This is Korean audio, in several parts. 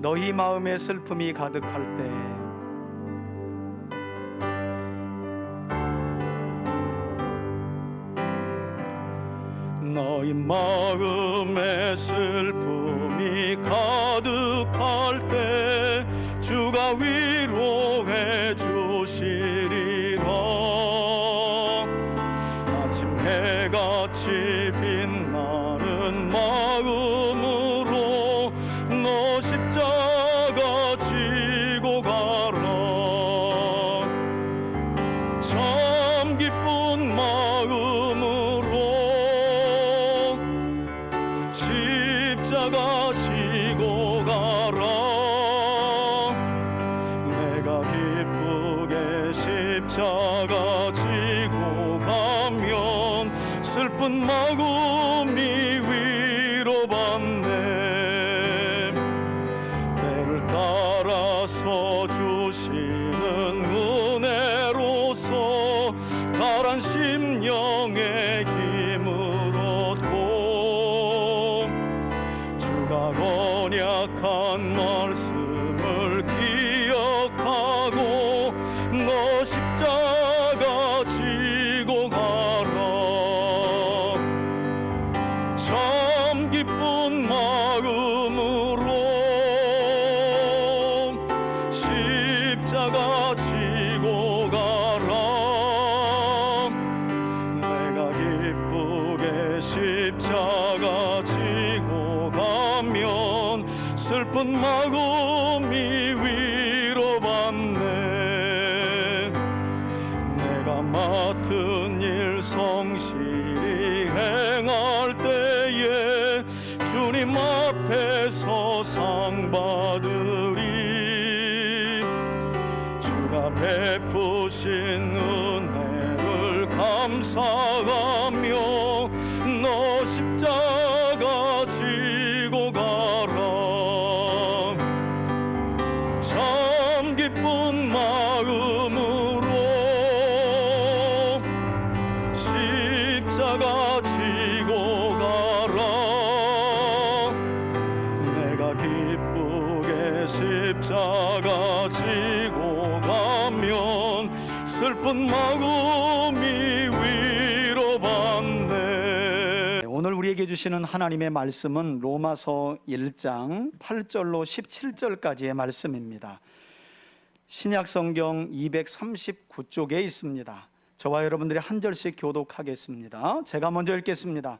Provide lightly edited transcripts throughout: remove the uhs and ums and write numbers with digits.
너희 마음에 슬픔이 가득할 때 너희 마음에 슬픔이 가득할 때 주가 위로해 주시리라. 아침 해같이 빛나는 마음으로 너 십자가 지고 가라. 참 기쁜 마음으로 십자가 지고 가라. 내가 기쁘게 십자가 지고 가면 슬픈 마음이 위로받네. 때를 따라서 주시는 은혜로서 가란 심령의 힘을 얻고 주가 언약한 말씀을 기억하고 너 십자가 지고 가라. 참 기쁜 마음으로 십자가 지고 가라. 내가 기쁘게 십자가 지고 가면 슬픈 마음이 위로받네. 내가 맡은 일 성실히 행할 때에 주님 앞에서 상 받으리. 주가 베푸신 은혜를 감사하며 너 십자가 지고 가라. 참 기쁜 마음으로 십자가 지고 가라. 내가 기쁘게 십자가 지고 가면 슬픈 마음이 위로받네. 오늘 우리에게 주시는 하나님의 말씀은 로마서 1장 8절로 17절까지의 말씀입니다. 신약성경 239쪽에 있습니다. 저와 여러분들이 한 절씩 교독하겠습니다. 제가 먼저 읽겠습니다.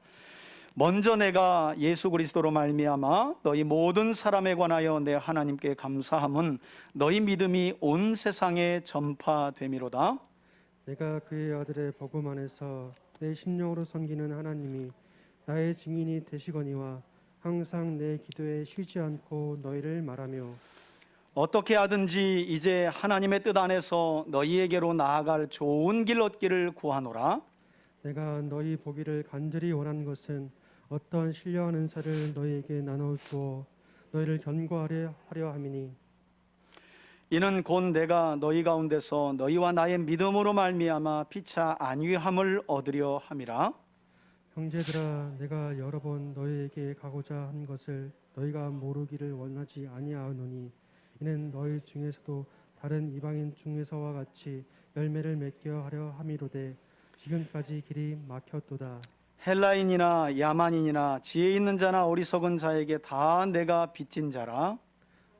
먼저 내가 예수 그리스도로 말미암아 너희 모든 사람에 관하여 내 하나님께 감사함은 너희 믿음이 온 세상에 전파됨이로다. 내가 그의 아들의 복음 안에서 내 심령으로 섬기는 하나님이 나의 증인이 되시거니와 항상 내 기도에 쉬지 않고 너희를 말하며 어떻게 하든지 이제 하나님의 뜻 안에서 너희에게로 나아갈 좋은 길 얻기를 구하노라. 내가 너희 보기를 간절히 원하는 것은 어떤 신령한 은사를 너희에게 나눠 주어 너희를 견고하려 하려 함이니 이는 곧 내가 너희 가운데서 너희와 나의 믿음으로 말미암아 피차 안위함을 얻으려 함이라. 형제들아, 내가 여러 번 너희에게 가고자 한 것을 너희가 모르기를 원하지 아니하노니 이는 너희 중에서도 다른 이방인 중에서와 같이 열매를 맺게 하려 함이로되 지금까지 길이 막혔도다. 헬라인이나 야만인이나 지혜 있는 자나 어리석은 자에게 다 내가 빚진 자라.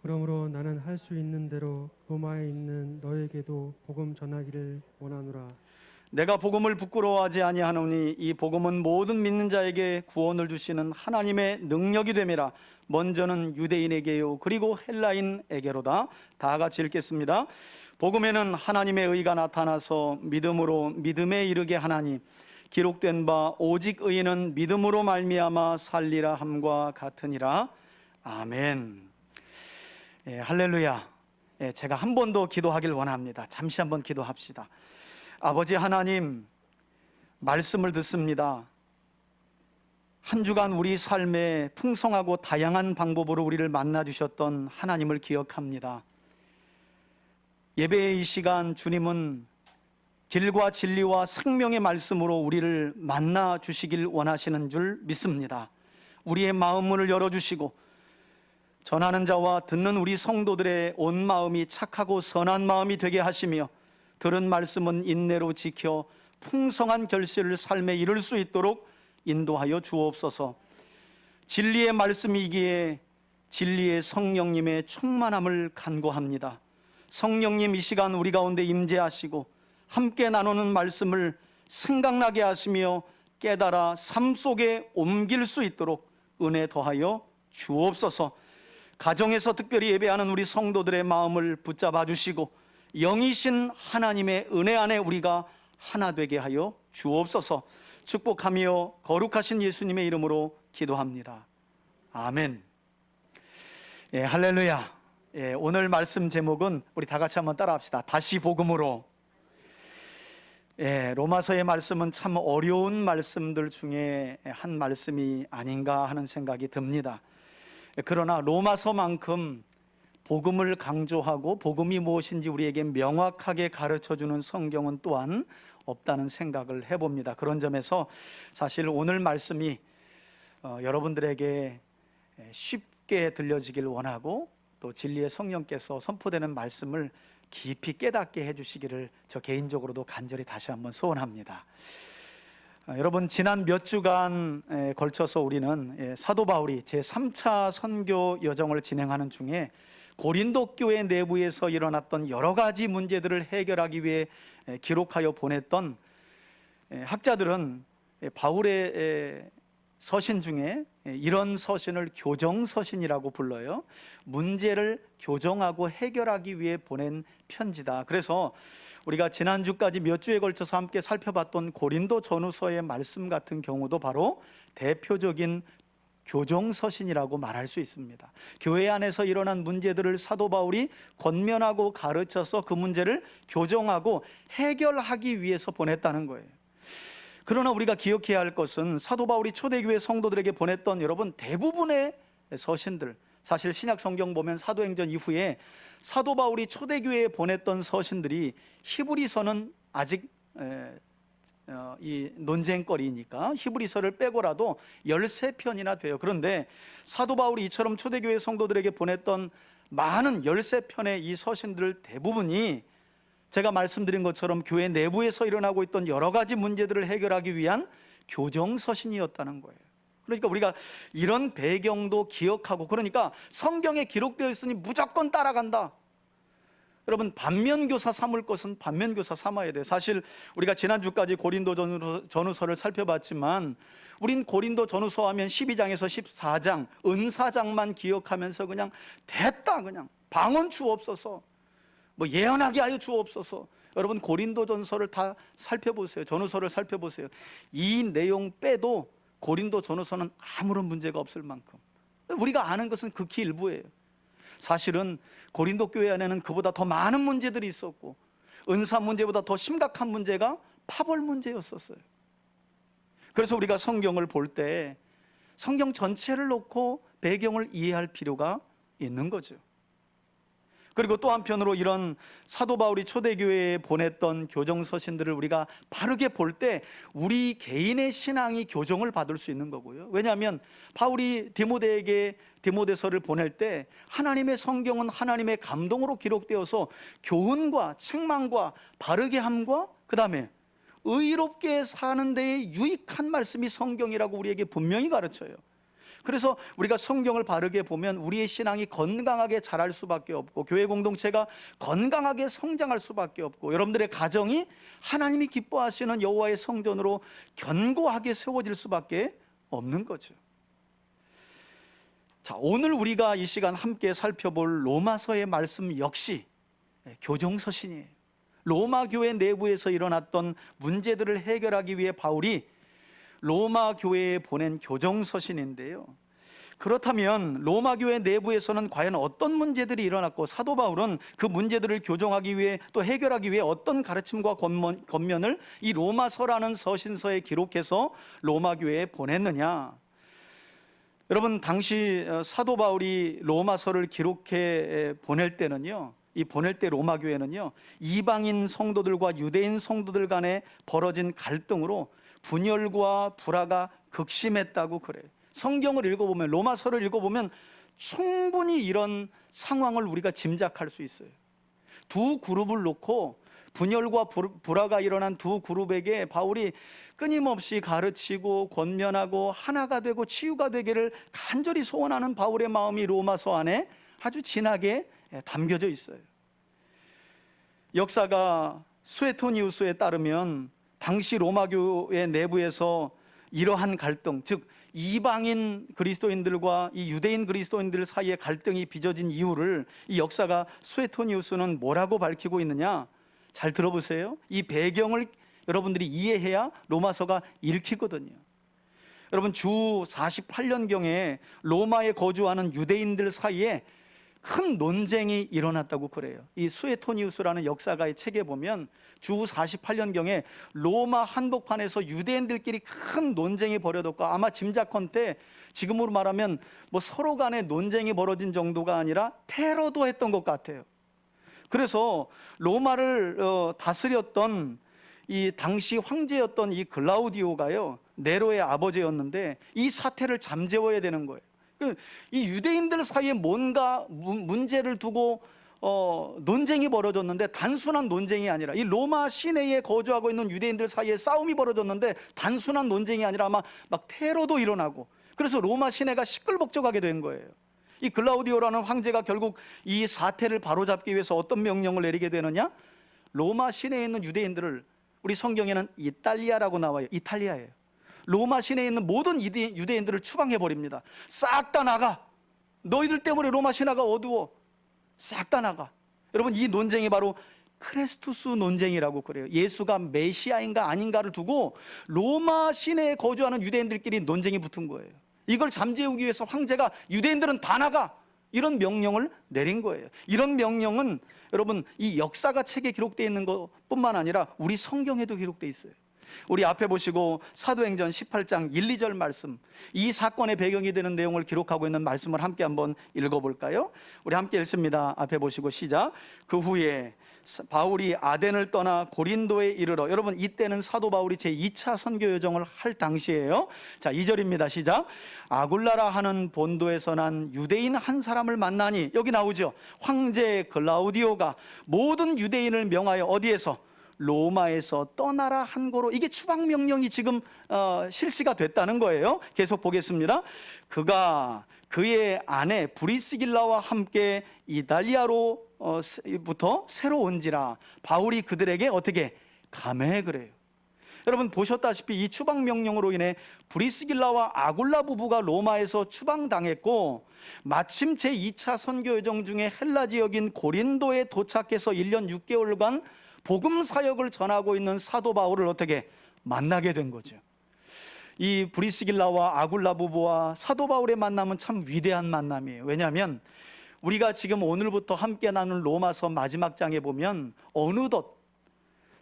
그러므로 나는 할 수 있는 대로 로마에 있는 너에게도 복음 전하기를 원하노라. 내가 복음을 부끄러워하지 아니하노니 이 복음은 모든 믿는 자에게 구원을 주시는 하나님의 능력이 됨이라. 먼저는 유대인에게요 그리고 헬라인에게로다. 다 같이 읽겠습니다. 복음에는 하나님의 의가 나타나서 믿음으로 믿음에 이르게 하나니 기록된 바 오직 의인은 믿음으로 말미암아 살리라 함과 같으니라. 아멘. 할렐루야. 제가 한 번 더 기도하길 원합니다. 잠시 한번 기도합시다. 아버지 하나님, 말씀을 듣습니다. 한 주간 우리 삶에 풍성하고 다양한 방법으로 우리를 만나주셨던 하나님을 기억합니다. 예배의 이 시간 주님은 길과 진리와 생명의 말씀으로 우리를 만나 주시길 원하시는 줄 믿습니다. 우리의 마음 문을 열어주시고 전하는 자와 듣는 우리 성도들의 온 마음이 착하고 선한 마음이 되게 하시며 들은 말씀은 인내로 지켜 풍성한 결실을 삶에 이룰 수 있도록 인도하여 주옵소서. 진리의 말씀이기에 진리의 성령님의 충만함을 간구합니다. 성령님, 이 시간 우리 가운데 임재하시고 함께 나누는 말씀을 생각나게 하시며 깨달아 삶 속에 옮길 수 있도록 은혜 더하여 주옵소서. 가정에서 특별히 예배하는 우리 성도들의 마음을 붙잡아 주시고 영이신 하나님의 은혜 안에 우리가 하나 되게 하여 주옵소서. 축복하며 거룩하신 예수님의 이름으로 기도합니다. 아멘. 할렐루야. 오늘 말씀 제목은 우리 다 같이 한번 따라합시다. 다시 복음으로. 로마서의 말씀은 참 어려운 말씀들 중에 한 말씀이 아닌가 하는 생각이 듭니다. 그러나 로마서만큼 복음을 강조하고 복음이 무엇인지 우리에게 명확하게 가르쳐주는 성경은 또한 없다는 생각을 해봅니다. 그런 점에서 사실 오늘 말씀이 여러분들에게 쉽게 들려지길 원하고 또 진리의 성령께서 선포되는 말씀을 깊이 깨닫게 해주시기를 저 개인적으로도 간절히 다시 한번 소원합니다. 여러분, 지난 몇 주간 걸쳐서 우리는 사도 바울이 제3차 선교 여정을 진행하는 중에 고린도 교회 내부에서 일어났던 여러 가지 문제들을 해결하기 위해 기록하여 보냈던, 학자들은 바울의 서신 중에 이런 서신을 교정서신이라고 불러요. 문제를 교정하고 해결하기 위해 보낸 편지다. 그래서 우리가 지난주까지 몇 주에 걸쳐서 함께 살펴봤던 고린도 전후서의 말씀 같은 경우도 바로 대표적인 교정서신이라고 말할 수 있습니다. 교회 안에서 일어난 문제들을 사도 바울이 권면하고 가르쳐서 그 문제를 교정하고 해결하기 위해서 보냈다는 거예요. 그러나 우리가 기억해야 할 것은 사도 바울이 초대교회 성도들에게 보냈던 여러분 대부분의 서신들, 사실 신약 성경 보면 사도행전 이후에 사도 바울이 초대교회에 보냈던 서신들이 히브리서는 아직 이 논쟁거리니까 히브리서를 빼고라도 13편이나 돼요. 그런데 사도 바울이 이처럼 초대교회 성도들에게 보냈던 많은 13편의 이 서신들 대부분이 제가 말씀드린 것처럼 교회 내부에서 일어나고 있던 여러 가지 문제들을 해결하기 위한 교정서신이었다는 거예요. 그러니까 우리가 이런 배경도 기억하고, 그러니까 성경에 기록되어 있으니 무조건 따라간다. 여러분, 반면교사 삼을 것은 반면교사 삼아야 돼요. 사실 우리가 지난주까지 고린도 전후서를 살펴봤지만 우린 고린도 전후서 하면 12장에서 14장 은사장만 기억하면서 그냥 됐다, 그냥 방언 주옵소서, 뭐 예언하게 하여 주옵소서. 여러분, 고린도전서를 다 살펴보세요. 전후서를 살펴보세요. 이 내용 빼도 고린도 전후서는 아무런 문제가 없을 만큼 우리가 아는 것은 극히 일부예요. 사실은 고린도 교회 안에는 그보다 더 많은 문제들이 있었고 은사 문제보다 더 심각한 문제가 파벌 문제였었어요. 그래서 우리가 성경을 볼 때 성경 전체를 놓고 배경을 이해할 필요가 있는 거죠. 그리고 또 한편으로 이런 사도 바울이 초대교회에 보냈던 교정서신들을 우리가 바르게 볼 때 우리 개인의 신앙이 교정을 받을 수 있는 거고요. 왜냐하면 바울이 디모데에게 디모데서를 보낼 때 하나님의 성경은 하나님의 감동으로 기록되어서 교훈과 책망과 바르게 함과 그 다음에 의롭게 사는 데에 유익한 말씀이 성경이라고 우리에게 분명히 가르쳐요. 그래서 우리가 성경을 바르게 보면 우리의 신앙이 건강하게 자랄 수밖에 없고 교회 공동체가 건강하게 성장할 수밖에 없고 여러분들의 가정이 하나님이 기뻐하시는 여호와의 성전으로 견고하게 세워질 수밖에 없는 거죠. 자, 오늘 우리가 이 시간 함께 살펴볼 로마서의 말씀 역시 교정서신이에요. 로마 교회 내부에서 일어났던 문제들을 해결하기 위해 바울이 로마 교회에 보낸 교정서신인데요. 그렇다면 로마 교회 내부에서는 과연 어떤 문제들이 일어났고 사도 바울은 그 문제들을 교정하기 위해 또 해결하기 위해 어떤 가르침과 권면을 이 로마서라는 서신서에 기록해서 로마 교회에 보냈느냐? 여러분, 당시 사도 바울이 로마서를 기록해 보낼 때는요, 이 보낼 때 로마 교회는요, 이방인 성도들과 유대인 성도들 간에 벌어진 갈등으로 분열과 불화가 극심했다고 그래요. 성경을 읽어보면, 로마서를 읽어보면 충분히 이런 상황을 우리가 짐작할 수 있어요. 두 그룹을 놓고 분열과 불화가 일어난 두 그룹에게 바울이 끊임없이 가르치고 권면하고 하나가 되고 치유가 되기를 간절히 소원하는 바울의 마음이 로마서 안에 아주 진하게 담겨져 있어요. 역사가 수에토니우스에 따르면 당시 로마교회 내부에서 이러한 갈등, 즉 이방인 그리스도인들과 이 유대인 그리스도인들 사이의 갈등이 빚어진 이유를 이 역사가 수에토니우스는 뭐라고 밝히고 있느냐? 잘 들어보세요. 이 배경을 여러분들이 이해해야 로마서가 읽히거든요. 여러분, 주 48년경에 로마에 거주하는 유대인들 사이에 큰 논쟁이 일어났다고 그래요. 이 수에토니우스라는 역사가의 책에 보면 주 48년경에 로마 한복판에서 유대인들끼리 큰 논쟁이 벌어졌고, 아마 짐작컨대 지금으로 말하면 뭐 서로 간에 논쟁이 벌어진 정도가 아니라 테러도 했던 것 같아요. 그래서 로마를 다스렸던 이 당시 황제였던 이 글라우디오가요, 네로의 아버지였는데 이 사태를 잠재워야 되는 거예요. 이 유대인들 사이에 뭔가 문제를 두고 논쟁이 벌어졌는데, 단순한 논쟁이 아니라 이 로마 시내에 거주하고 있는 유대인들 사이에 싸움이 벌어졌는데 단순한 논쟁이 아니라 아마 막 테러도 일어나고, 그래서 로마 시내가 시끌벅적하게 된 거예요. 이 글라우디오라는 황제가 결국 이 사태를 바로잡기 위해서 어떤 명령을 내리게 되느냐? 로마 시내에 있는 유대인들을, 우리 성경에는 이탈리아라고 나와요. 이탈리아예요. 로마 시내에 있는 모든 유대인들을 추방해버립니다. 싹 다 나가. 너희들 때문에 로마 시내가 어두워. 싹 다 나가. 여러분, 이 논쟁이 바로 크레스투스 논쟁이라고 그래요. 예수가 메시아인가 아닌가를 두고 로마 시내에 거주하는 유대인들끼리 논쟁이 붙은 거예요. 이걸 잠재우기 위해서 황제가 유대인들은 다 나가, 이런 명령을 내린 거예요. 이런 명령은 여러분, 이 역사가 책에 기록되어 있는 것뿐만 아니라 우리 성경에도 기록되어 있어요. 우리 앞에 보시고 사도행전 18장 1, 2절 말씀, 이 사건의 배경이 되는 내용을 기록하고 있는 말씀을 함께 한번 읽어볼까요? 우리 함께 읽습니다. 앞에 보시고 시작. 그 후에 바울이 아덴을 떠나 고린도에 이르러, 여러분 이때는 사도 바울이 제2차 선교 여정을 할 당시예요. 자, 2절입니다. 시작. 아굴라라 하는 본도에서 난 유대인 한 사람을 만나니, 여기 나오죠. 황제 글라우디오가 모든 유대인을 명하여 어디에서? 로마에서 떠나라 한 거로, 이게 추방 명령이 지금 실시가 됐다는 거예요. 계속 보겠습니다. 그가 그의 아내 브리스길라와 함께 이달리아로부터 새로 온지라 바울이 그들에게 어떻게 감해 그래요. 여러분 보셨다시피 이 추방 명령으로 인해 브리스길라와 아굴라 부부가 로마에서 추방당했고, 마침 제2차 선교 여정 중에 헬라 지역인 고린도에 도착해서 1년 6개월간 복음 사역을 전하고 있는 사도 바울을 어떻게 만나게 된 거죠. 이 브리스길라와 아굴라 부부와 사도 바울의 만남은 참 위대한 만남이에요. 왜냐하면 우리가 지금 오늘부터 함께 나눈 로마서 마지막 장에 보면 어느덧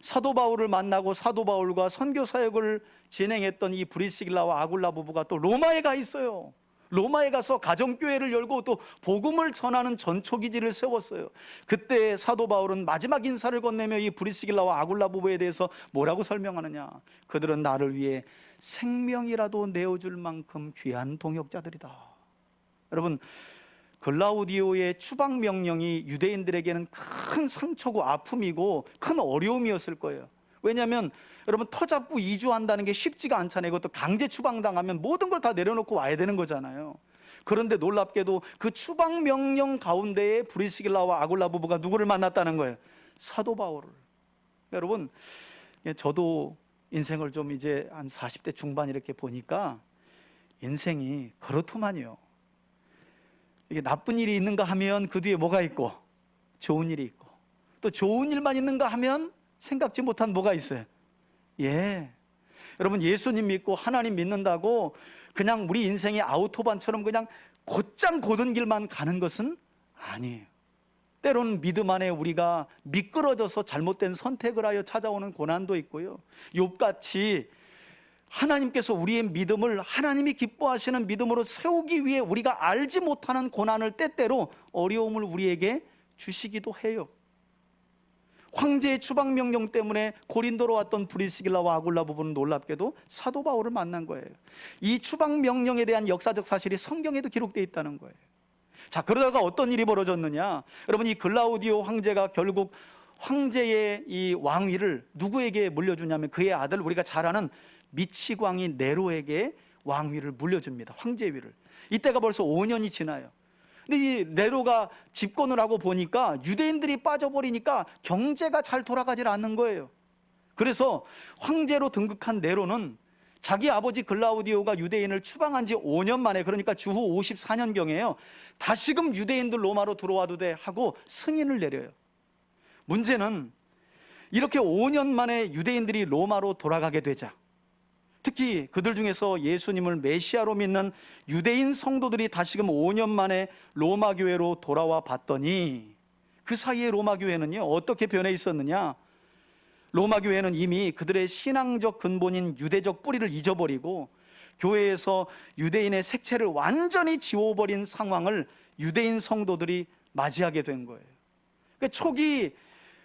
사도 바울을 만나고 사도 바울과 선교 사역을 진행했던 이 브리스길라와 아굴라 부부가 또 로마에 가 있어요. 로마에 가서 가정교회를 열고 또 복음을 전하는 전초기지를 세웠어요. 그때 사도 바울은 마지막 인사를 건네며 이 브리스길라와 아굴라 부부에 대해서 뭐라고 설명하느냐? 그들은 나를 위해 생명이라도 내어줄 만큼 귀한 동역자들이다. 여러분, 글라우디오의 추방 명령이 유대인들에게는 큰 상처고 아픔이고 큰 어려움이었을 거예요. 왜냐하면 여러분, 터잡고 이주한다는 게 쉽지가 않잖아요. 이것도 강제 추방당하면 모든 걸 다 내려놓고 와야 되는 거잖아요. 그런데 놀랍게도 그 추방 명령 가운데에 브리스길라와 아굴라 부부가 누구를 만났다는 거예요? 사도 바울을. 여러분, 저도 인생을 좀 이제 한 40대 중반 이렇게 보니까 인생이 그렇더만요. 이게 나쁜 일이 있는가 하면 그 뒤에 뭐가 있고 좋은 일이 있고, 또 좋은 일만 있는가 하면 생각지 못한 뭐가 있어요. 여러분, 예수님 믿고 하나님 믿는다고 그냥 우리 인생의 아우토반처럼 그냥 곧장 고든 길만 가는 것은 아니에요. 때로는 믿음 안에 우리가 미끄러져서 잘못된 선택을 하여 찾아오는 고난도 있고요, 욥같이 하나님께서 우리의 믿음을 하나님이 기뻐하시는 믿음으로 세우기 위해 우리가 알지 못하는 고난을 때때로 어려움을 우리에게 주시기도 해요. 황제의 추방 명령 때문에 고린도로 왔던 브리스길라와 아굴라 부부는 놀랍게도 사도 바울을 만난 거예요. 이 추방 명령에 대한 역사적 사실이 성경에도 기록되어 있다는 거예요. 자, 그러다가 어떤 일이 벌어졌느냐? 여러분, 이 글라우디오 황제가 결국 황제의 이 왕위를 누구에게 물려주냐면 그의 아들, 우리가 잘 아는 미치광이 네로에게 왕위를 물려줍니다. 황제위를. 이때가 벌써 5년이 지나요. 근데 이 네로가 집권을 하고 보니까 유대인들이 빠져버리니까 경제가 잘 돌아가질 않는 거예요. 그래서 황제로 등극한 네로는 자기 아버지 글라우디오가 유대인을 추방한 지 5년 만에, 그러니까 주후 54년경에요, 다시금 유대인들 로마로 들어와도 돼 하고 승인을 내려요. 문제는 이렇게 5년 만에 유대인들이 로마로 돌아가게 되자, 특히 그들 중에서 예수님을 메시아로 믿는 유대인 성도들이 다시금 5년 만에 로마 교회로 돌아와 봤더니 그 사이에 로마 교회는요, 어떻게 변해 있었느냐? 로마 교회는 이미 그들의 신앙적 근본인 유대적 뿌리를 잊어버리고 교회에서 유대인의 색채를 완전히 지워버린 상황을 유대인 성도들이 맞이하게 된 거예요. 그러니까 초기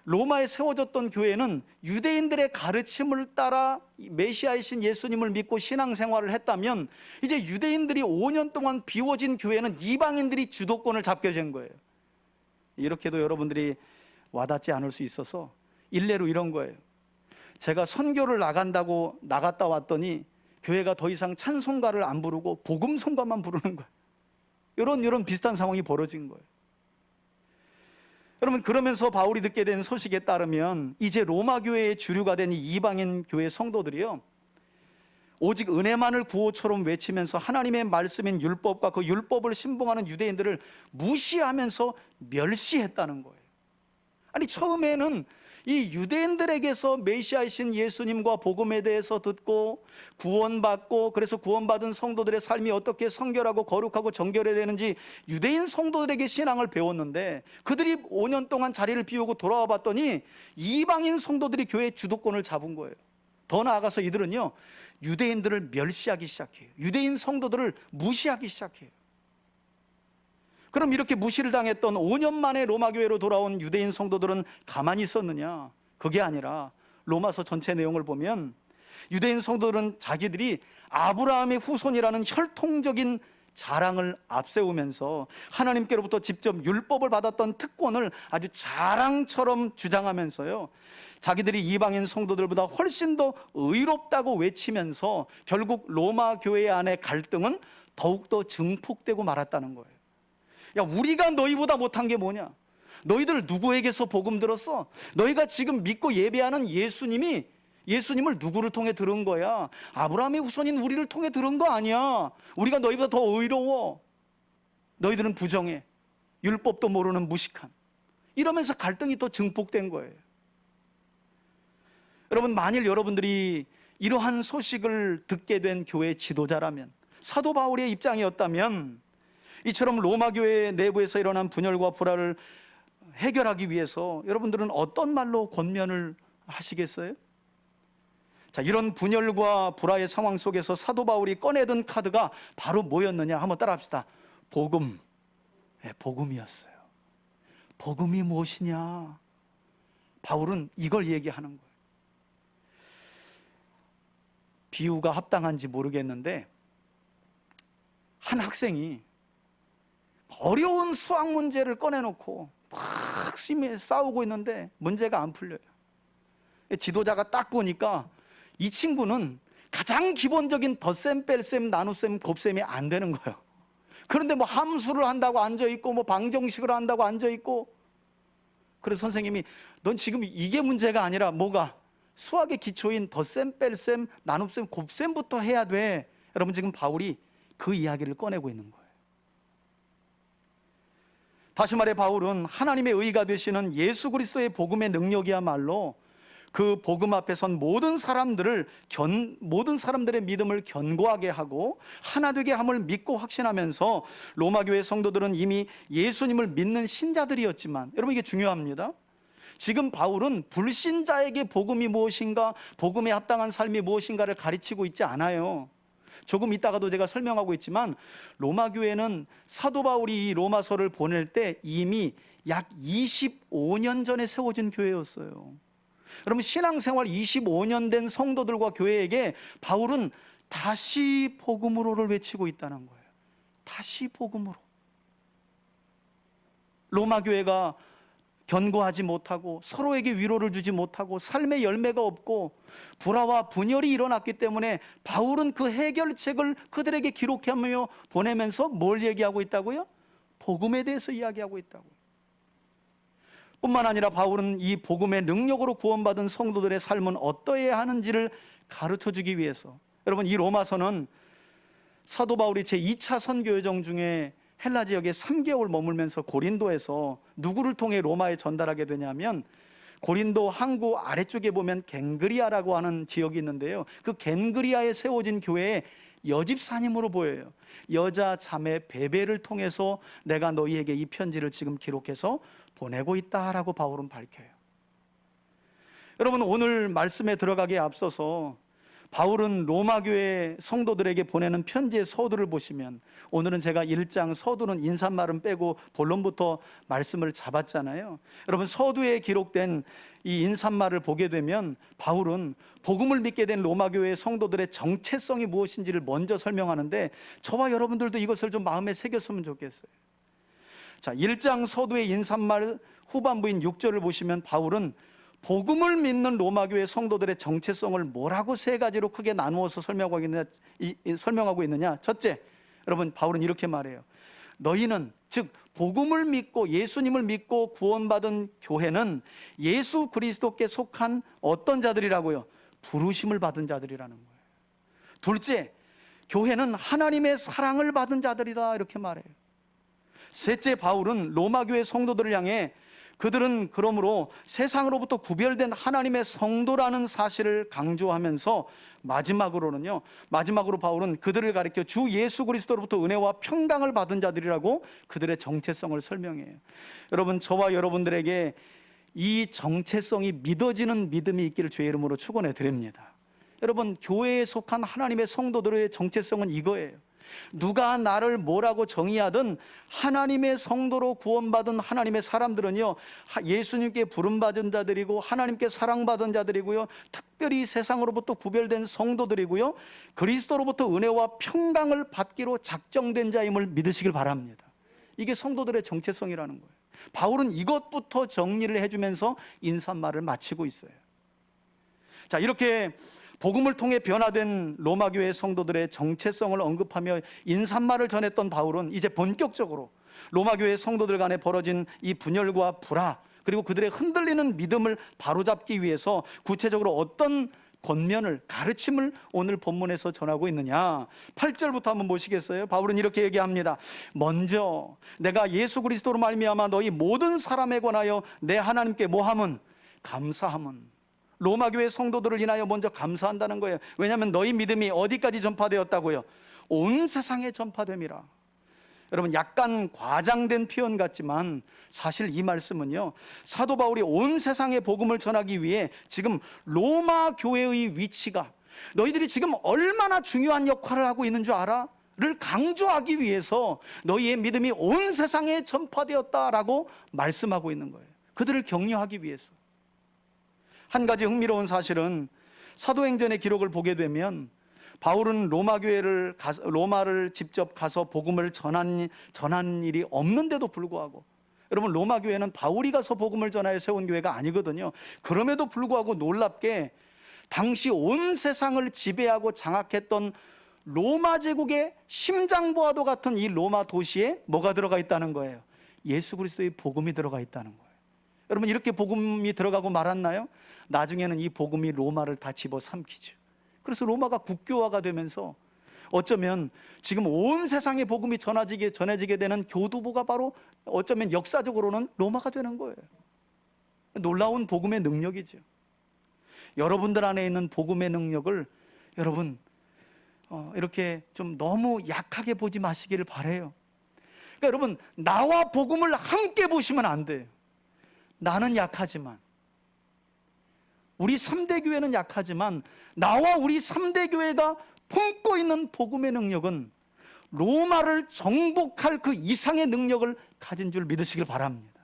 로마에 세워졌던 교회는 유대인들의 가르침을 따라 메시아이신 예수님을 믿고 신앙생활을 했다면, 이제 유대인들이 5년 동안 비워진 교회는 이방인들이 주도권을 잡게 된 거예요. 이렇게도 여러분들이 와닿지 않을 수 있어서 일례로 이런 거예요. 제가 선교를 나간다고 나갔다 왔더니 교회가 더 이상 찬송가를 안 부르고 복음성가만 부르는 거예요. 이런 비슷한 상황이 벌어진 거예요. 여러분, 그러면서 바울이 듣게 된 소식에 따르면 이제 로마 교회의 주류가 된 이 이방인 교회 성도들이요, 오직 은혜만을 구호처럼 외치면서 하나님의 말씀인 율법과 그 율법을 신봉하는 유대인들을 무시하면서 멸시했다는 거예요. 아니, 처음에는 이 유대인들에게서 메시아이신 예수님과 복음에 대해서 듣고 구원받고, 그래서 구원받은 성도들의 삶이 어떻게 성결하고 거룩하고 정결해야 되는지 유대인 성도들에게 신앙을 배웠는데, 그들이 5년 동안 자리를 비우고 돌아와 봤더니 이방인 성도들이 교회의 주도권을 잡은 거예요. 더 나아가서 이들은요, 유대인들을 멸시하기 시작해요. 유대인 성도들을 무시하기 시작해요. 그럼 이렇게 무시를 당했던 5년 만에 로마 교회로 돌아온 유대인 성도들은 가만히 있었느냐? 그게 아니라 로마서 전체 내용을 보면 유대인 성도들은 자기들이 아브라함의 후손이라는 혈통적인 자랑을 앞세우면서 하나님께로부터 직접 율법을 받았던 특권을 아주 자랑처럼 주장하면서요, 자기들이 이방인 성도들보다 훨씬 더 의롭다고 외치면서 결국 로마 교회 안의 갈등은 더욱더 증폭되고 말았다는 거예요. 야, 우리가 너희보다 못한 게 뭐냐? 너희들 누구에게서 복음 들었어? 너희가 지금 믿고 예배하는 예수님을 누구를 통해 들은 거야? 아브라함의 후손인 우리를 통해 들은 거 아니야. 우리가 너희보다 더 의로워. 너희들은 부정해. 율법도 모르는 무식한. 이러면서 갈등이 더 증폭된 거예요. 여러분, 만일 여러분들이 이러한 소식을 듣게 된 교회 지도자라면, 사도 바울의 입장이었다면, 이처럼 로마 교회 내부에서 일어난 분열과 불화를 해결하기 위해서 여러분들은 어떤 말로 권면을 하시겠어요? 자, 이런 분열과 불화의 상황 속에서 사도 바울이 꺼내든 카드가 바로 뭐였느냐? 한번 따라합시다. 복음. 네, 복음이었어요. 복음이 무엇이냐? 바울은 이걸 얘기하는 거예요. 비유가 합당한지 모르겠는데, 한 학생이 어려운 수학 문제를 꺼내놓고 막 심히 싸우고 있는데 문제가 안 풀려요. 지도자가 딱 보니까 이 친구는 가장 기본적인 덧셈, 뺄셈, 나눗셈, 곱셈이 안 되는 거예요. 그런데 뭐 함수를 한다고 앉아있고 뭐 방정식을 한다고 앉아있고, 그래서 선생님이 넌 지금 이게 문제가 아니라 뭐가? 수학의 기초인 덧셈, 뺄셈, 나눗셈, 곱셈부터 해야 돼. 여러분, 지금 바울이 그 이야기를 꺼내고 있는 거예요. 다시 말해 바울은 하나님의 의가 되시는 예수 그리스도의 복음의 능력이야말로 그 복음 앞에 선 모든 사람들의 믿음을 견고하게 하고 하나 되게 함을 믿고 확신하면서, 로마 교회 성도들은 이미 예수님을 믿는 신자들이었지만, 여러분 이게 중요합니다. 지금 바울은 불신자에게 복음이 무엇인가, 복음에 합당한 삶이 무엇인가를 가르치고 있지 않아요. 조금 이따가도 제가 설명하고 있지만 로마 교회는 사도 바울이 이 로마서를 보낼 때 이미 약 25년 전에 세워진 교회였어요. 여러분, 신앙생활 25년 된 성도들과 교회에게 바울은 다시 복음으로를 외치고 있다는 거예요. 다시 복음으로. 로마 교회가 견고하지 못하고 서로에게 위로를 주지 못하고 삶의 열매가 없고 불화와 분열이 일어났기 때문에 바울은 그 해결책을 그들에게 기록하며 보내면서 뭘 얘기하고 있다고요? 복음에 대해서 이야기하고 있다고. 뿐만 아니라 바울은 이 복음의 능력으로 구원받은 성도들의 삶은 어떠해야 하는지를 가르쳐주기 위해서, 여러분, 이 로마서는 사도 바울이 제2차 선교 여정 중에 헬라 지역에 3개월 머물면서 고린도에서 누구를 통해 로마에 전달하게 되냐면, 고린도 항구 아래쪽에 보면 겐그리아라고 하는 지역이 있는데요, 그 겐그리아에 세워진 교회의 여집사님으로 보여요. 여자 자매 베베를 통해서 내가 너희에게 이 편지를 지금 기록해서 보내고 있다라고 바울은 밝혀요. 여러분, 오늘 말씀에 들어가기에 앞서서 바울은 로마 교회 성도들에게 보내는 편지의 서두를 보시면, 오늘은 제가 1장 서두는 인사말은 빼고 본론부터 말씀을 잡았잖아요. 여러분, 서두에 기록된 이 인사말을 보게 되면 바울은 복음을 믿게 된 로마 교회 성도들의 정체성이 무엇인지를 먼저 설명하는데, 저와 여러분들도 이것을 좀 마음에 새겼으면 좋겠어요. 자, 1장 서두의 인사말 후반부인 6절을 보시면 바울은 복음을 믿는 로마 교회 성도들의 정체성을 뭐라고 세 가지로 크게 나누어서 설명하고 있느냐? 첫째, 여러분, 바울은 이렇게 말해요. 너희는, 즉 복음을 믿고 예수님을 믿고 구원받은 교회는 예수 그리스도께 속한 어떤 자들이라고요? 부르심을 받은 자들이라는 거예요. 둘째, 교회는 하나님의 사랑을 받은 자들이다, 이렇게 말해요. 셋째, 바울은 로마 교회 성도들을 향해 그들은 그러므로 세상으로부터 구별된 하나님의 성도라는 사실을 강조하면서 마지막으로 바울은 그들을 가리켜 주 예수 그리스도로부터 은혜와 평강을 받은 자들이라고 그들의 정체성을 설명해요. 여러분, 저와 여러분들에게 이 정체성이 믿어지는 믿음이 있기를 주의 이름으로 축원해 드립니다. 여러분, 교회에 속한 하나님의 성도들의 정체성은 이거예요. 누가 나를 뭐라고 정의하든 하나님의 성도로 구원받은 하나님의 사람들은요, 예수님께 부름받은 자들이고 하나님께 사랑받은 자들이고요, 특별히 세상으로부터 구별된 성도들이고요, 그리스도로부터 은혜와 평강을 받기로 작정된 자임을 믿으시길 바랍니다. 이게 성도들의 정체성이라는 거예요. 바울은 이것부터 정리를 해주면서 인사말을 마치고 있어요. 자, 이렇게 복음을 통해 변화된 로마 교회 성도들의 정체성을 언급하며 인사말을 전했던 바울은 이제 본격적으로 로마 교회 성도들 간에 벌어진 이 분열과 불화, 그리고 그들의 흔들리는 믿음을 바로잡기 위해서 구체적으로 어떤 권면을, 가르침을 오늘 본문에서 전하고 있느냐. 8절부터 한번 보시겠어요? 바울은 이렇게 얘기합니다. 먼저 내가 예수 그리스도로 말미암아 너희 모든 사람에 관하여 내 하나님께 뭐함은? 감사함은. 로마 교회 성도들을 인하여 먼저 감사한다는 거예요. 왜냐하면 너희 믿음이 어디까지 전파되었다고요? 온 세상에 전파됨이라. 여러분, 약간 과장된 표현 같지만 사실 이 말씀은요, 사도 바울이 온 세상에 복음을 전하기 위해 지금 로마 교회의 위치가, 너희들이 지금 얼마나 중요한 역할을 하고 있는 줄 알아? 를 강조하기 위해서 너희의 믿음이 온 세상에 전파되었다라고 말씀하고 있는 거예요. 그들을 격려하기 위해서. 한 가지 흥미로운 사실은 사도행전의 기록을 보게 되면 바울은 로마를 직접 가서 복음을 전한 일이 없는데도 불구하고, 여러분, 로마 교회는 바울이 가서 복음을 전하여 세운 교회가 아니거든요. 그럼에도 불구하고 놀랍게 당시 온 세상을 지배하고 장악했던 로마 제국의 심장부와도 같은 이 로마 도시에 뭐가 들어가 있다는 거예요? 예수 그리스도의 복음이 들어가 있다는 거예요. 여러분, 이렇게 복음이 들어가고 말았나요? 나중에는 이 복음이 로마를 다 집어삼키죠. 그래서 로마가 국교화가 되면서 어쩌면 지금 온 세상에 복음이 전해지게 되는 교두보가 바로 어쩌면 역사적으로는 로마가 되는 거예요. 놀라운 복음의 능력이죠. 여러분들 안에 있는 복음의 능력을 여러분 이렇게 좀 너무 약하게 보지 마시기를 바라요. 그러니까 여러분, 나와 복음을 함께 보시면 안 돼요. 나는 약하지만, 우리 3대 교회는 약하지만 나와 우리 3대 교회가 품고 있는 복음의 능력은 로마를 정복할 그 이상의 능력을 가진 줄 믿으시길 바랍니다.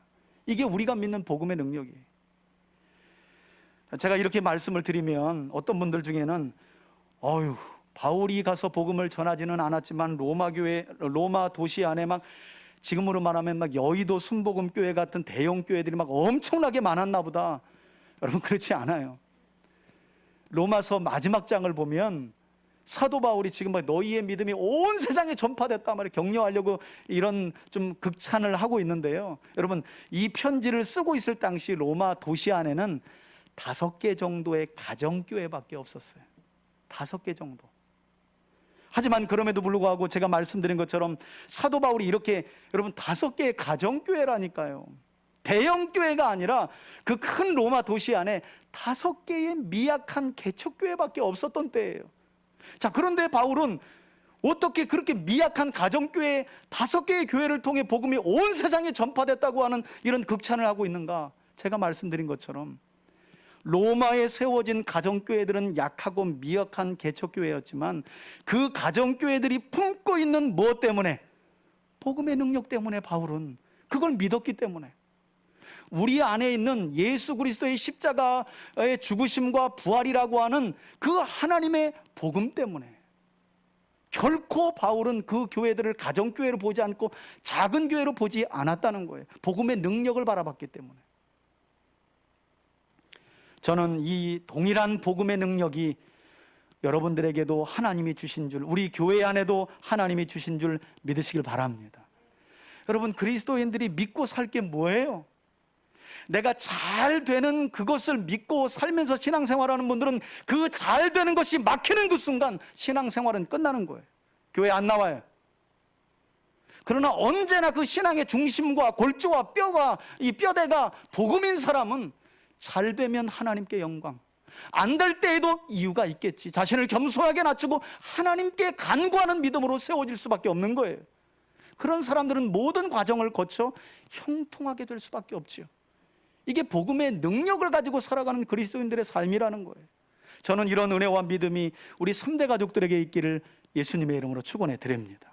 이게 우리가 믿는 복음의 능력이에요. 제가 이렇게 말씀을 드리면 어떤 분들 중에는 바울이 가서 복음을 전하지는 않았지만 로마 도시 안에 막 지금으로 말하면 막 여의도 순복음교회 같은 대형 교회들이 막 엄청나게 많았나 보다. 여러분, 그렇지 않아요. 로마서 마지막 장을 보면 사도 바울이 지금 막 너희의 믿음이 온 세상에 전파됐다 말을 격려하려고 이런 좀 극찬을 하고 있는데요. 여러분, 이 편지를 쓰고 있을 당시 로마 도시 안에는 5개 정도의 가정교회밖에 없었어요. 5개 정도. 하지만 그럼에도 불구하고 제가 말씀드린 것처럼 사도 바울이 이렇게, 여러분, 5개의 가정교회라니까요. 대형 교회가 아니라 그 큰 로마 도시 안에 5개의 미약한 개척교회밖에 없었던 때예요. 자, 그런데 바울은 어떻게 그렇게 미약한 가정교회 5개의 교회를 통해 복음이 온 세상에 전파됐다고 하는 이런 극찬을 하고 있는가? 제가 말씀드린 것처럼 로마에 세워진 가정교회들은 약하고 미약한 개척교회였지만 그 가정교회들이 품고 있는 무엇 때문에? 복음의 능력 때문에. 바울은 그걸 믿었기 때문에. 우리 안에 있는 예수 그리스도의 십자가의 죽으심과 부활이라고 하는 그 하나님의 복음 때문에. 결코 바울은 그 교회들을 가정교회로 보지 않고 작은 교회로 보지 않았다는 거예요. 복음의 능력을 바라봤기 때문에. 저는 이 동일한 복음의 능력이 여러분들에게도 하나님이 주신 줄, 우리 교회 안에도 하나님이 주신 줄 믿으시길 바랍니다. 여러분, 그리스도인들이 믿고 살 게 뭐예요? 내가 잘 되는 그것을 믿고 살면서 신앙생활하는 분들은 그 잘 되는 것이 막히는 그 순간 신앙생활은 끝나는 거예요. 교회 안 나와요. 그러나 언제나 그 신앙의 중심과 골조와 뼈가, 이 뼈대가 복음인 사람은 잘 되면 하나님께 영광, 안 될 때에도 이유가 있겠지. 자신을 겸손하게 낮추고 하나님께 간구하는 믿음으로 세워질 수밖에 없는 거예요. 그런 사람들은 모든 과정을 거쳐 형통하게 될 수밖에 없지요. 이게 복음의 능력을 가지고 살아가는 그리스도인들의 삶이라는 거예요. 저는 이런 은혜와 믿음이 우리 3대 가족들에게 있기를 예수님의 이름으로 축원해 드립니다.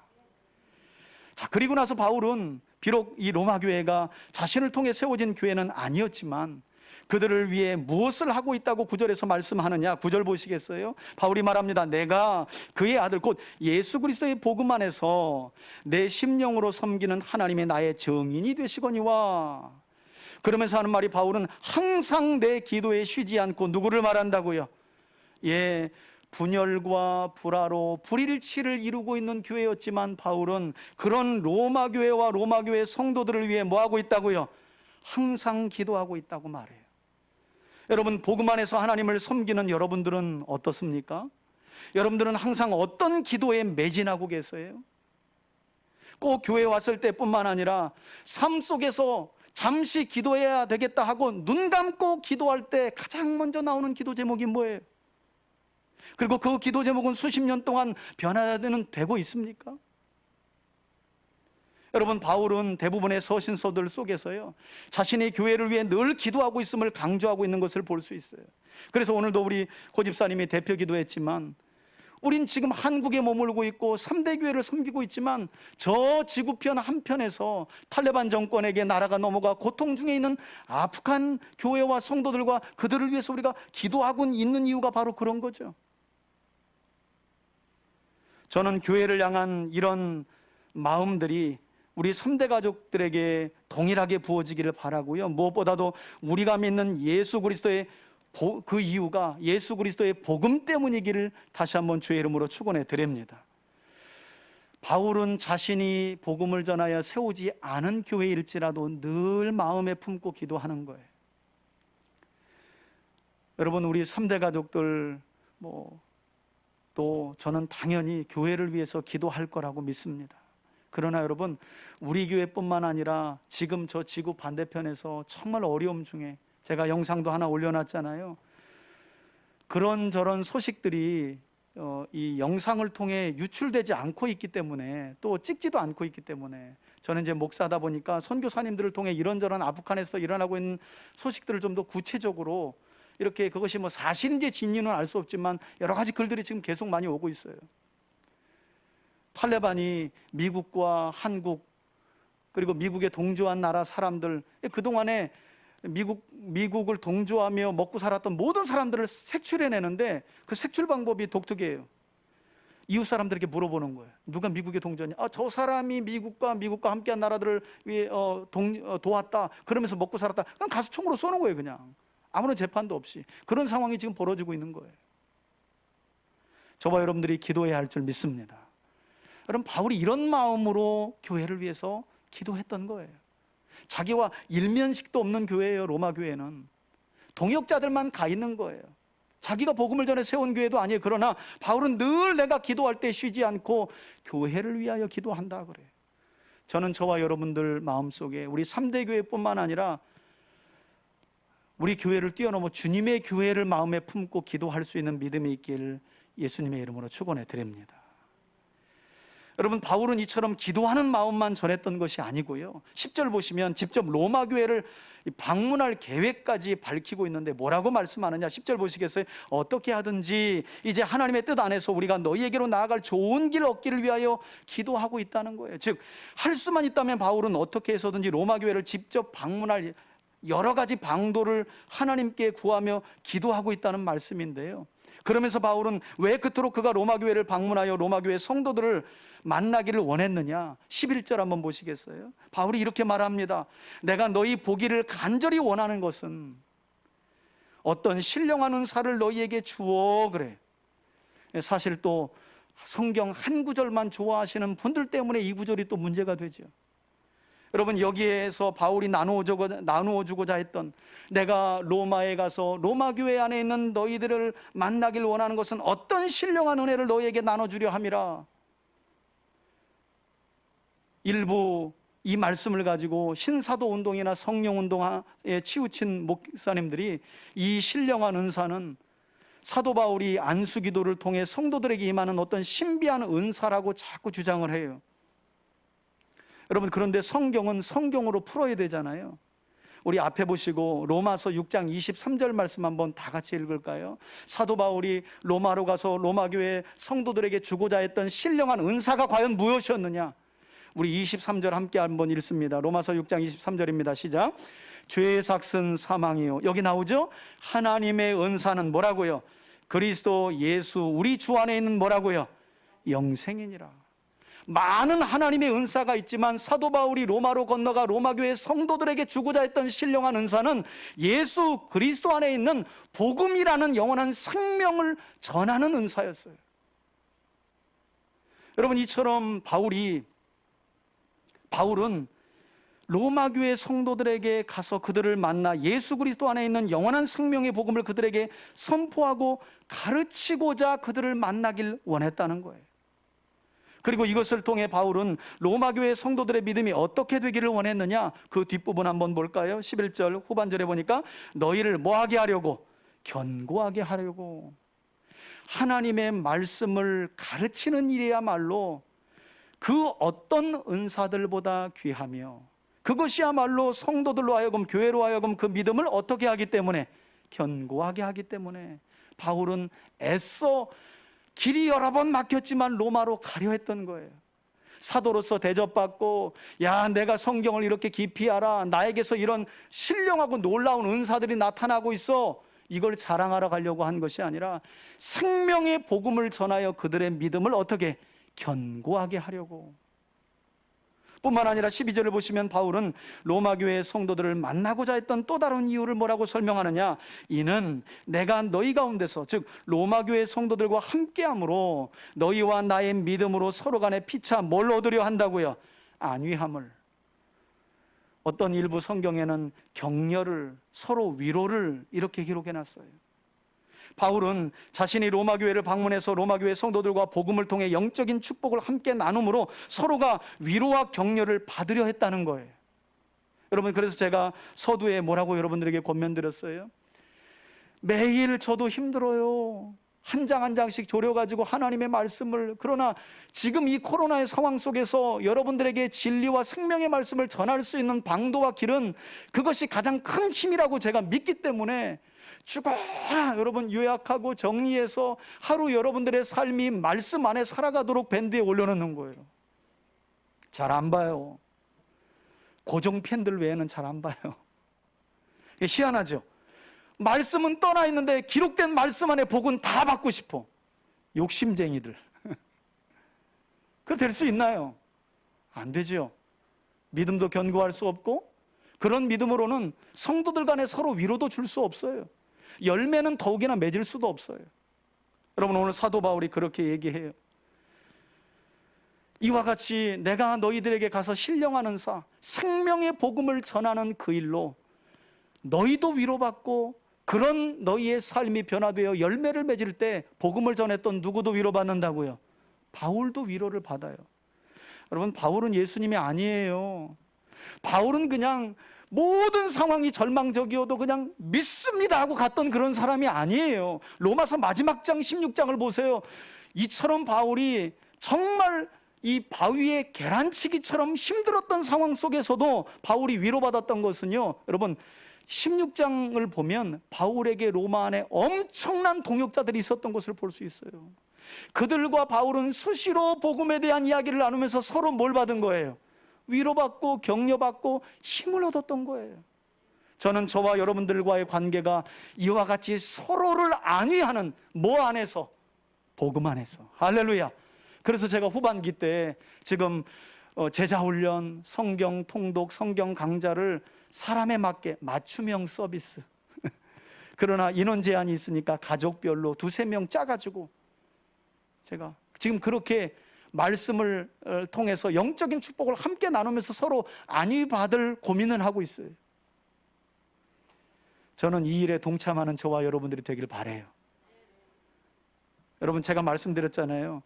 자, 그리고 나서 바울은 비록 이 로마 교회가 자신을 통해 세워진 교회는 아니었지만 그들을 위해 무엇을 하고 있다고 9절에서 말씀하느냐. 9절 보시겠어요? 바울이 말합니다. 내가 그의 아들 곧 예수 그리스도의 복음 안에서 내 심령으로 섬기는 하나님의 나의 증인이 되시거니와. 그러면서 하는 말이, 바울은 항상 내 기도에 쉬지 않고 누구를 말한다고요? 예, 분열과 불화로 불일치를 이루고 있는 교회였지만 바울은 그런 로마 교회와 로마 교회 성도들을 위해 뭐 하고 있다고요? 항상 기도하고 있다고 말해요. 여러분, 복음 안에서 하나님을 섬기는 여러분들은 어떻습니까? 여러분들은 항상 어떤 기도에 매진하고 계세요? 꼭 교회 왔을 때뿐만 아니라 삶 속에서 잠시 기도해야 되겠다 하고 눈 감고 기도할 때 가장 먼저 나오는 기도 제목이 뭐예요? 그리고 그 기도 제목은 수십 년 동안 변화는 되고 있습니까? 여러분, 바울은 대부분의 서신서들 속에서요, 자신이 교회를 위해 늘 기도하고 있음을 강조하고 있는 것을 볼 수 있어요. 그래서 오늘도 우리 고 집사님이 대표 기도했지만, 우린 지금 한국에 머물고 있고 3대 교회를 섬기고 있지만 저 지구편 한편에서 탈레반 정권에게 나라가 넘어가 고통 중에 있는 아프간 교회와 성도들과 그들을 위해서 우리가 기도하고 있는 이유가 바로 그런 거죠. 저는 교회를 향한 이런 마음들이 우리 3대 가족들에게 동일하게 부어지기를 바라고요. 무엇보다도 우리가 믿는 예수 그리스도의 그 이유가 예수 그리스도의 복음 때문이기를 다시 한번 주의 이름으로 축원해 드립니다. 바울은 자신이 복음을 전하여 세우지 않은 교회일지라도 늘 마음에 품고 기도하는 거예요. 여러분, 우리 3대 가족들 또 저는 당연히 교회를 위해서 기도할 거라고 믿습니다. 그러나 여러분, 우리 교회뿐만 아니라 지금 저 지구 반대편에서 정말 어려움 중에, 제가 영상도 하나 올려놨잖아요. 그런저런 소식들이 이 영상을 통해 유출되지 않고 있기 때문에, 또 찍지도 않고 있기 때문에, 저는 이제 목사다 보니까 선교사님들을 통해 이런저런 아프간에서 일어나고 있는 소식들을 좀 더 구체적으로 이렇게, 그것이 뭐 사실인지 진위는 알 수 없지만 여러 가지 글들이 지금 계속 많이 오고 있어요. 탈레반이 미국과 한국, 그리고 미국에 동조한 나라 사람들, 그동안에 미국을 동조하며 먹고 살았던 모든 사람들을 색출해내는데 그 색출 방법이 독특해요. 이웃 사람들에게 물어보는 거예요. 누가 미국에 동전이? 저 사람이 미국과 함께한 나라들을 위해 도왔다. 그러면서 먹고 살았다. 그냥 가서 총으로 쏘는 거예요. 그냥 아무런 재판도 없이. 그런 상황이 지금 벌어지고 있는 거예요. 저와 여러분들이 기도해야 할 줄 믿습니다. 여러분, 바울이 이런 마음으로 교회를 위해서 기도했던 거예요. 자기와 일면식도 없는 교회예요. 로마 교회는 동역자들만 가 있는 거예요. 자기가 복음을 전해 세운 교회도 아니에요. 그러나 바울은 늘 내가 기도할 때 쉬지 않고 교회를 위하여 기도한다 그래요. 저는 저와 여러분들 마음속에 우리 3대 교회뿐만 아니라 우리 교회를 뛰어넘어 주님의 교회를 마음에 품고 기도할 수 있는 믿음이 있길 예수님의 이름으로 축원해 드립니다. 여러분, 바울은 이처럼 기도하는 마음만 전했던 것이 아니고요, 10절 보시면 직접 로마 교회를 방문할 계획까지 밝히고 있는데 뭐라고 말씀하느냐. 10절 보시겠어요? 어떻게 하든지 이제 하나님의 뜻 안에서 우리가 너희에게로 나아갈 좋은 길 얻기를 위하여 기도하고 있다는 거예요. 즉, 할 수만 있다면 바울은 어떻게 해서든지 로마 교회를 직접 방문할 여러 가지 방도를 하나님께 구하며 기도하고 있다는 말씀인데요, 그러면서 바울은 왜 그토록 그가 로마 교회를 방문하여 로마 교회 성도들을 만나기를 원했느냐. 11절 한번 보시겠어요? 바울이 이렇게 말합니다. 내가 너희 보기를 간절히 원하는 것은 어떤 신령한 은사를 너희에게 주어 그래. 사실 또 성경 한 구절만 좋아하시는 분들 때문에 이 구절이 또 문제가 되죠. 여러분, 여기에서 바울이 나누어 주고자 했던, 내가 로마에 가서 로마 교회 안에 있는 너희들을 만나길 원하는 것은 어떤 신령한 은혜를 너희에게 나눠주려 함이라. 일부 이 말씀을 가지고 신사도 운동이나 성령 운동에 치우친 목사님들이 이 신령한 은사는 사도 바울이 안수 기도를 통해 성도들에게 임하는 어떤 신비한 은사라고 자꾸 주장을 해요. 여러분, 그런데 성경은 성경으로 풀어야 되잖아요. 우리 앞에 보시고 로마서 6장 23절 말씀 한번 다 같이 읽을까요? 사도 바울이 로마로 가서 로마 교회 성도들에게 주고자 했던 신령한 은사가 과연 무엇이었느냐. 우리 23절 함께 한번 읽습니다. 로마서 6장 23절입니다. 시작. 죄의 삭은 사망이요. 여기 나오죠? 하나님의 은사는 뭐라고요? 그리스도 예수 우리 주 안에 있는 뭐라고요? 영생이니라. 많은 하나님의 은사가 있지만 사도 바울이 로마로 건너가 로마 교회 성도들에게 주고자 했던 신령한 은사는 예수 그리스도 안에 있는 복음이라는 영원한 생명을 전하는 은사였어요. 여러분, 이처럼 바울은 로마 교회 성도들에게 가서 그들을 만나 예수 그리스도 안에 있는 영원한 생명의 복음을 그들에게 선포하고 가르치고자 그들을 만나길 원했다는 거예요. 그리고 이것을 통해 바울은 로마 교회 성도들의 믿음이 어떻게 되기를 원했느냐. 그 뒷부분 한번 볼까요? 11절 후반절에 보니까 너희를 뭐하게 하려고? 견고하게 하려고. 하나님의 말씀을 가르치는 일이야말로 그 어떤 은사들보다 귀하며, 그것이야말로 성도들로 하여금, 교회로 하여금 그 믿음을 어떻게 하기 때문에? 견고하게 하기 때문에 바울은 애써 길이 여러 번 막혔지만 로마로 가려 했던 거예요. 사도로서 대접받고, 야, 내가 성경을 이렇게 깊이 알아, 나에게서 이런 신령하고 놀라운 은사들이 나타나고 있어, 이걸 자랑하러 가려고 한 것이 아니라 생명의 복음을 전하여 그들의 믿음을 어떻게? 견고하게 하려고. 뿐만 아니라 12절을 보시면 바울은 로마 교회의 성도들을 만나고자 했던 또 다른 이유를 뭐라고 설명하느냐. 이는 내가 너희 가운데서, 즉 로마 교회의 성도들과 함께함으로 너희와 나의 믿음으로 서로 간에 피차 뭘 얻으려 한다고요? 안위함을. 어떤 일부 성경에는 격려를, 서로 위로를 이렇게 기록해놨어요. 바울은 자신이 로마 교회를 방문해서 로마 교회 성도들과 복음을 통해 영적인 축복을 함께 나눔으로 서로가 위로와 격려를 받으려 했다는 거예요. 여러분, 그래서 제가 서두에 뭐라고 여러분들에게 권면드렸어요? 매일 저도 힘들어요. 한 장 한 장씩 졸여가지고 하나님의 말씀을, 그러나 지금 이 코로나의 상황 속에서 여러분들에게 진리와 생명의 말씀을 전할 수 있는 방도와 길은 그것이 가장 큰 힘이라고 제가 믿기 때문에 죽어라 여러분 요약하고 정리해서 하루 여러분들의 삶이 말씀 안에 살아가도록 밴드에 올려놓는 거예요. 잘 안 봐요. 고정 팬들 외에는 잘 안 봐요. 희한하죠? 말씀은 떠나 있는데 기록된 말씀 안에 복은 다 받고 싶어. 욕심쟁이들. 그렇게 될 수 있나요? 안 되죠. 믿음도 견고할 수 없고 그런 믿음으로는 성도들 간에 서로 위로도 줄 수 없어요. 열매는 더욱이나 맺을 수도 없어요. 여러분, 오늘 사도 바울이 그렇게 얘기해요. 이와 같이 내가 너희들에게 가서 신령하는 사, 생명의 복음을 전하는 그 일로 너희도 위로받고 그런 너희의 삶이 변화되어 열매를 맺을 때 복음을 전했던 누구도 위로받는다고요? 바울도 위로를 받아요. 여러분, 바울은 예수님이 아니에요. 바울은 그냥 모든 상황이 절망적이어도 그냥 믿습니다 하고 갔던 그런 사람이 아니에요. 로마서 마지막 장 16장을 보세요. 이처럼 바울이 정말 이 바위의 계란치기처럼 힘들었던 상황 속에서도 바울이 위로받았던 것은요, 여러분 16장을 보면 바울에게 로마 안에 엄청난 동역자들이 있었던 것을 볼 수 있어요. 그들과 바울은 수시로 복음에 대한 이야기를 나누면서 서로 뭘 받은 거예요? 위로받고 격려받고 힘을 얻었던 거예요. 저는 저와 여러분들과의 관계가 이와 같이 서로를 안위하는 뭐 안에서? 복음 안에서. 할렐루야. 그래서 제가 후반기 때 지금 제자훈련, 성경 통독, 성경 강좌를 사람에 맞게 맞춤형 서비스 그러나 인원 제한이 있으니까 가족별로 2-3명 짜가지고 제가 지금 그렇게 말씀을 통해서 영적인 축복을 함께 나누면서 서로 안위받을 고민을 하고 있어요. 저는 이 일에 동참하는 저와 여러분들이 되길 바라요. 여러분, 제가 말씀드렸잖아요.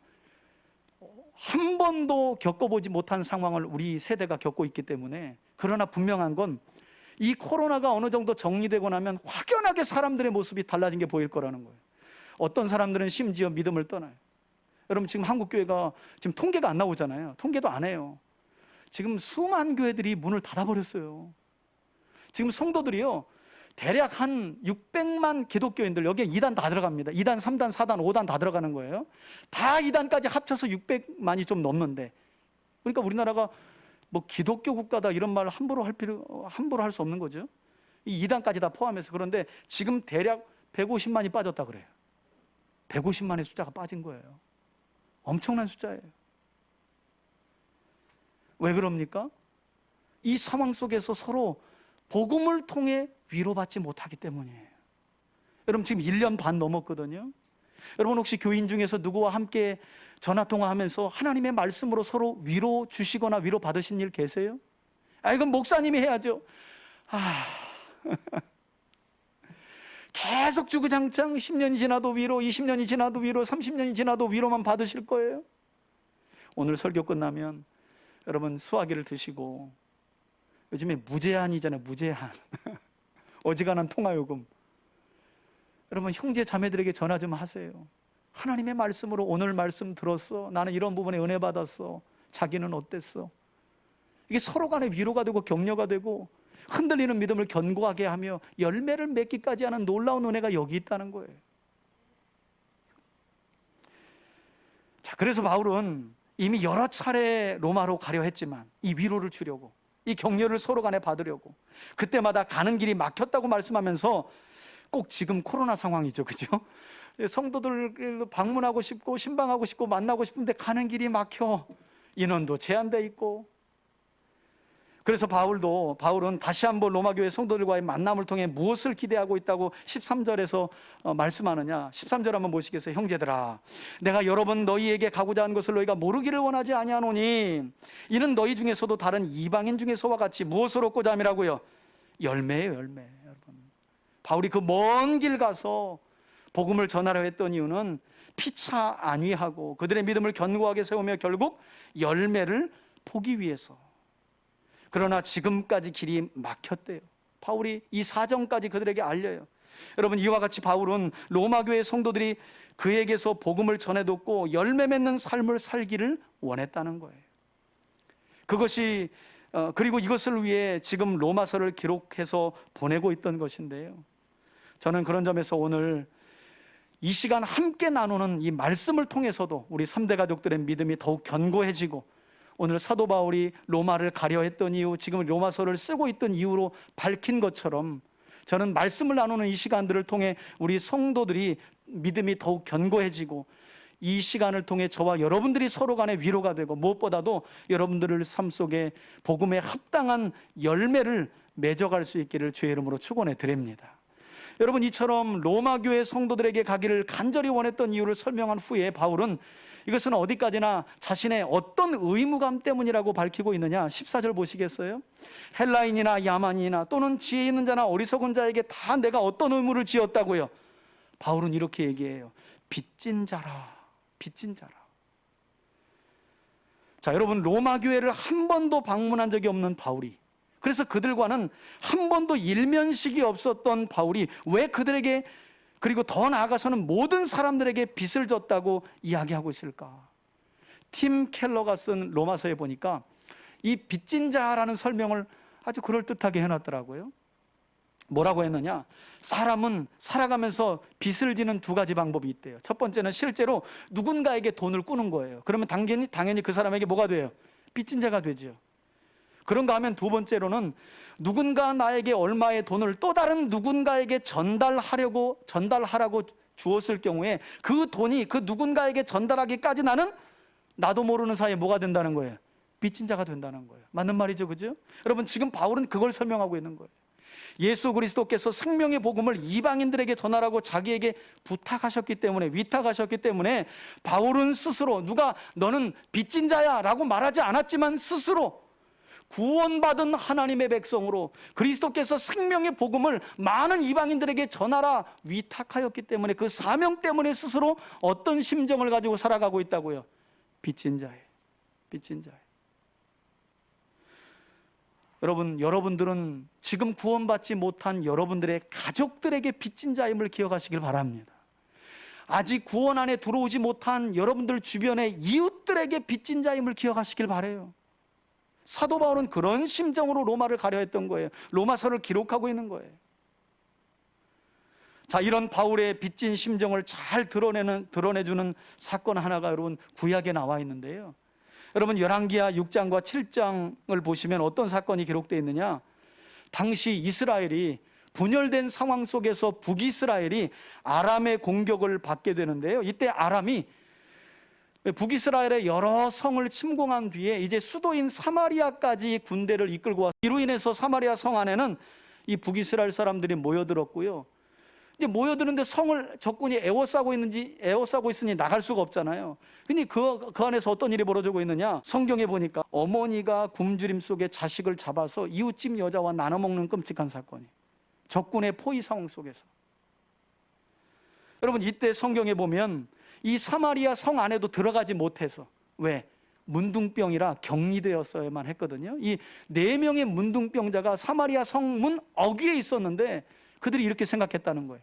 한 번도 겪어보지 못한 상황을 우리 세대가 겪고 있기 때문에, 그러나 분명한 건 이 코로나가 어느 정도 정리되고 나면 확연하게 사람들의 모습이 달라진 게 보일 거라는 거예요. 어떤 사람들은 심지어 믿음을 떠나요. 여러분, 지금 한국교회가 지금 통계가 안 나오잖아요. 통계도 안 해요. 지금 수많은 교회들이 문을 닫아버렸어요. 지금 성도들이요, 대략 한 600만 기독교인들, 여기에 2단 다 들어갑니다. 2단, 3단, 4단, 5단 다 들어가는 거예요. 다 2단까지 합쳐서 600만이 좀 넘는데, 그러니까 우리나라가 뭐 기독교 국가다 이런 말 함부로 할 수 없는 거죠. 이 2단까지 다 포함해서. 그런데 지금 대략 150만이 빠졌다 그래요. 150만의 숫자가 빠진 거예요. 엄청난 숫자예요. 왜 그럽니까? 이 상황 속에서 서로 복음을 통해 위로받지 못하기 때문이에요. 여러분, 지금 1년 반 넘었거든요. 여러분, 혹시 교인 중에서 누구와 함께 전화통화하면서 하나님의 말씀으로 서로 위로 주시거나 위로 받으신 일 계세요? 이건 목사님이 해야죠. 계속 주구장창 10년이 지나도 위로, 20년이 지나도 위로, 30년이 지나도 위로만 받으실 거예요? 오늘 설교 끝나면 여러분 수화기를 드시고, 요즘에 무제한이잖아요. 무제한. 어지간한 통화요금. 여러분, 형제 자매들에게 전화 좀 하세요. 하나님의 말씀으로 오늘 말씀 들었어. 나는 이런 부분에 은혜 받았어. 자기는 어땠어? 이게 서로 간에 위로가 되고 격려가 되고 흔들리는 믿음을 견고하게 하며 열매를 맺기까지 하는 놀라운 은혜가 여기 있다는 거예요. 자, 그래서 바울은 이미 여러 차례 로마로 가려 했지만 이 위로를 주려고, 이 격려를 서로 간에 받으려고 그때마다 가는 길이 막혔다고 말씀하면서, 꼭 지금 코로나 상황이죠, 그죠? 성도들 방문하고 싶고 신방하고 싶고 만나고 싶은데 가는 길이 막혀, 인원도 제한돼 있고. 그래서 바울은 다시 한번 로마교회 성도들과의 만남을 통해 무엇을 기대하고 있다고 13절에서 말씀하느냐. 13절 한번 보시겠어요? 형제들아, 내가 여러 번 너희에게 가고자 한 것을 너희가 모르기를 원하지 아니하노니 이는 너희 중에서도 다른 이방인 중에서와 같이 무엇을 얻고자 함이라고요? 열매예요, 열매. 여러분, 바울이 그 먼 길 가서 복음을 전하려 했던 이유는 피차 안위하고 그들의 믿음을 견고하게 세우며 결국 열매를 보기 위해서. 그러나 지금까지 길이 막혔대요. 바울이 이 사정까지 그들에게 알려요. 여러분, 이와 같이 바울은 로마교회 성도들이 그에게서 복음을 전해뒀고 열매 맺는 삶을 살기를 원했다는 거예요. 그리고 이것을 위해 지금 로마서를 기록해서 보내고 있던 것인데요, 저는 그런 점에서 오늘 이 시간 함께 나누는 이 말씀을 통해서도 우리 3대 가족들의 믿음이 더욱 견고해지고, 오늘 사도 바울이 로마를 가려 했던 이유, 지금 로마서를 쓰고 있던 이유로 밝힌 것처럼, 저는 말씀을 나누는 이 시간들을 통해 우리 성도들이 믿음이 더욱 견고해지고 이 시간을 통해 저와 여러분들이 서로 간에 위로가 되고 무엇보다도 여러분들의 삶 속에 복음에 합당한 열매를 맺어갈 수 있기를 주의 이름으로 축원해 드립니다. 여러분, 이처럼 로마 교회 성도들에게 가기를 간절히 원했던 이유를 설명한 후에 바울은 이것은 어디까지나 자신의 어떤 의무감 때문이라고 밝히고 있느냐, 14절 보시겠어요? 헬라인이나 야만인이나 또는 지혜 있는 자나 어리석은 자에게 다 내가 어떤 의무를 지었다고요? 바울은 이렇게 얘기해요. 빚진 자라, 빚진 자라. 자, 여러분, 로마 교회를 한 번도 방문한 적이 없는 바울이, 그래서 그들과는 한 번도 일면식이 없었던 바울이 왜 그들에게, 그리고 더 나아가서는 모든 사람들에게 빚을 졌다고 이야기하고 있을까? 팀 켈러가 쓴 로마서에 보니까 이 빚진 자라는 설명을 아주 그럴듯하게 해놨더라고요. 뭐라고 했느냐? 사람은 살아가면서 빚을 지는 두 가지 방법이 있대요. 첫 번째는 실제로 누군가에게 돈을 꾸는 거예요. 그러면 당연히 그 사람에게 뭐가 돼요? 빚진 자가 되죠. 그런가 하면 두 번째로는 누군가 나에게 얼마의 돈을 또 다른 누군가에게 전달하라고 주었을 경우에 그 돈이 그 누군가에게 전달하기까지 나도 모르는 사이에 뭐가 된다는 거예요? 빚진 자가 된다는 거예요. 맞는 말이죠, 그죠? 여러분, 지금 바울은 그걸 설명하고 있는 거예요. 예수 그리스도께서 생명의 복음을 이방인들에게 전하라고 자기에게 부탁하셨기 때문에, 위탁하셨기 때문에 바울은 스스로 누가 너는 빚진 자야 라고 말하지 않았지만 스스로 구원받은 하나님의 백성으로 그리스도께서 생명의 복음을 많은 이방인들에게 전하라 위탁하였기 때문에 그 사명 때문에 스스로 어떤 심정을 가지고 살아가고 있다고요? 빚진 자예요. 빚진 자예요. 여러분들은 지금 구원받지 못한 여러분들의 가족들에게 빚진 자임을 기억하시길 바랍니다. 아직 구원 안에 들어오지 못한 여러분들 주변의 이웃들에게 빚진 자임을 기억하시길 바라요. 사도 바울은 그런 심정으로 로마를 가려 했던 거예요. 로마서를 기록하고 있는 거예요. 자, 이런 바울의 빚진 심정을 잘 드러내주는 사건 하나가 여러분 구약에 나와 있는데요. 여러분, 열왕기하 6장과 7장을 보시면 어떤 사건이 기록되어 있느냐? 당시 이스라엘이 분열된 상황 속에서 북이스라엘이 아람의 공격을 받게 되는데요. 이때 아람이 북이스라엘의 여러 성을 침공한 뒤에 이제 수도인 사마리아까지 군대를 이끌고 와서 이로 인해서 사마리아 성 안에는 이 북이스라엘 사람들이 모여들었고요. 이제 모여드는데 성을 적군이 에워싸고 있으니 나갈 수가 없잖아요. 근데 그 안에서 어떤 일이 벌어지고 있느냐? 성경에 보니까 어머니가 굶주림 속에 자식을 잡아서 이웃집 여자와 나눠 먹는 끔찍한 사건이, 적군의 포위 상황 속에서. 여러분, 이때 성경에 보면 이 사마리아 성 안에도 들어가지 못해서, 왜? 문둥병이라 격리되었어야만 했거든요. 이 4명의 문둥병자가 사마리아 성문 어귀에 있었는데 그들이 이렇게 생각했다는 거예요.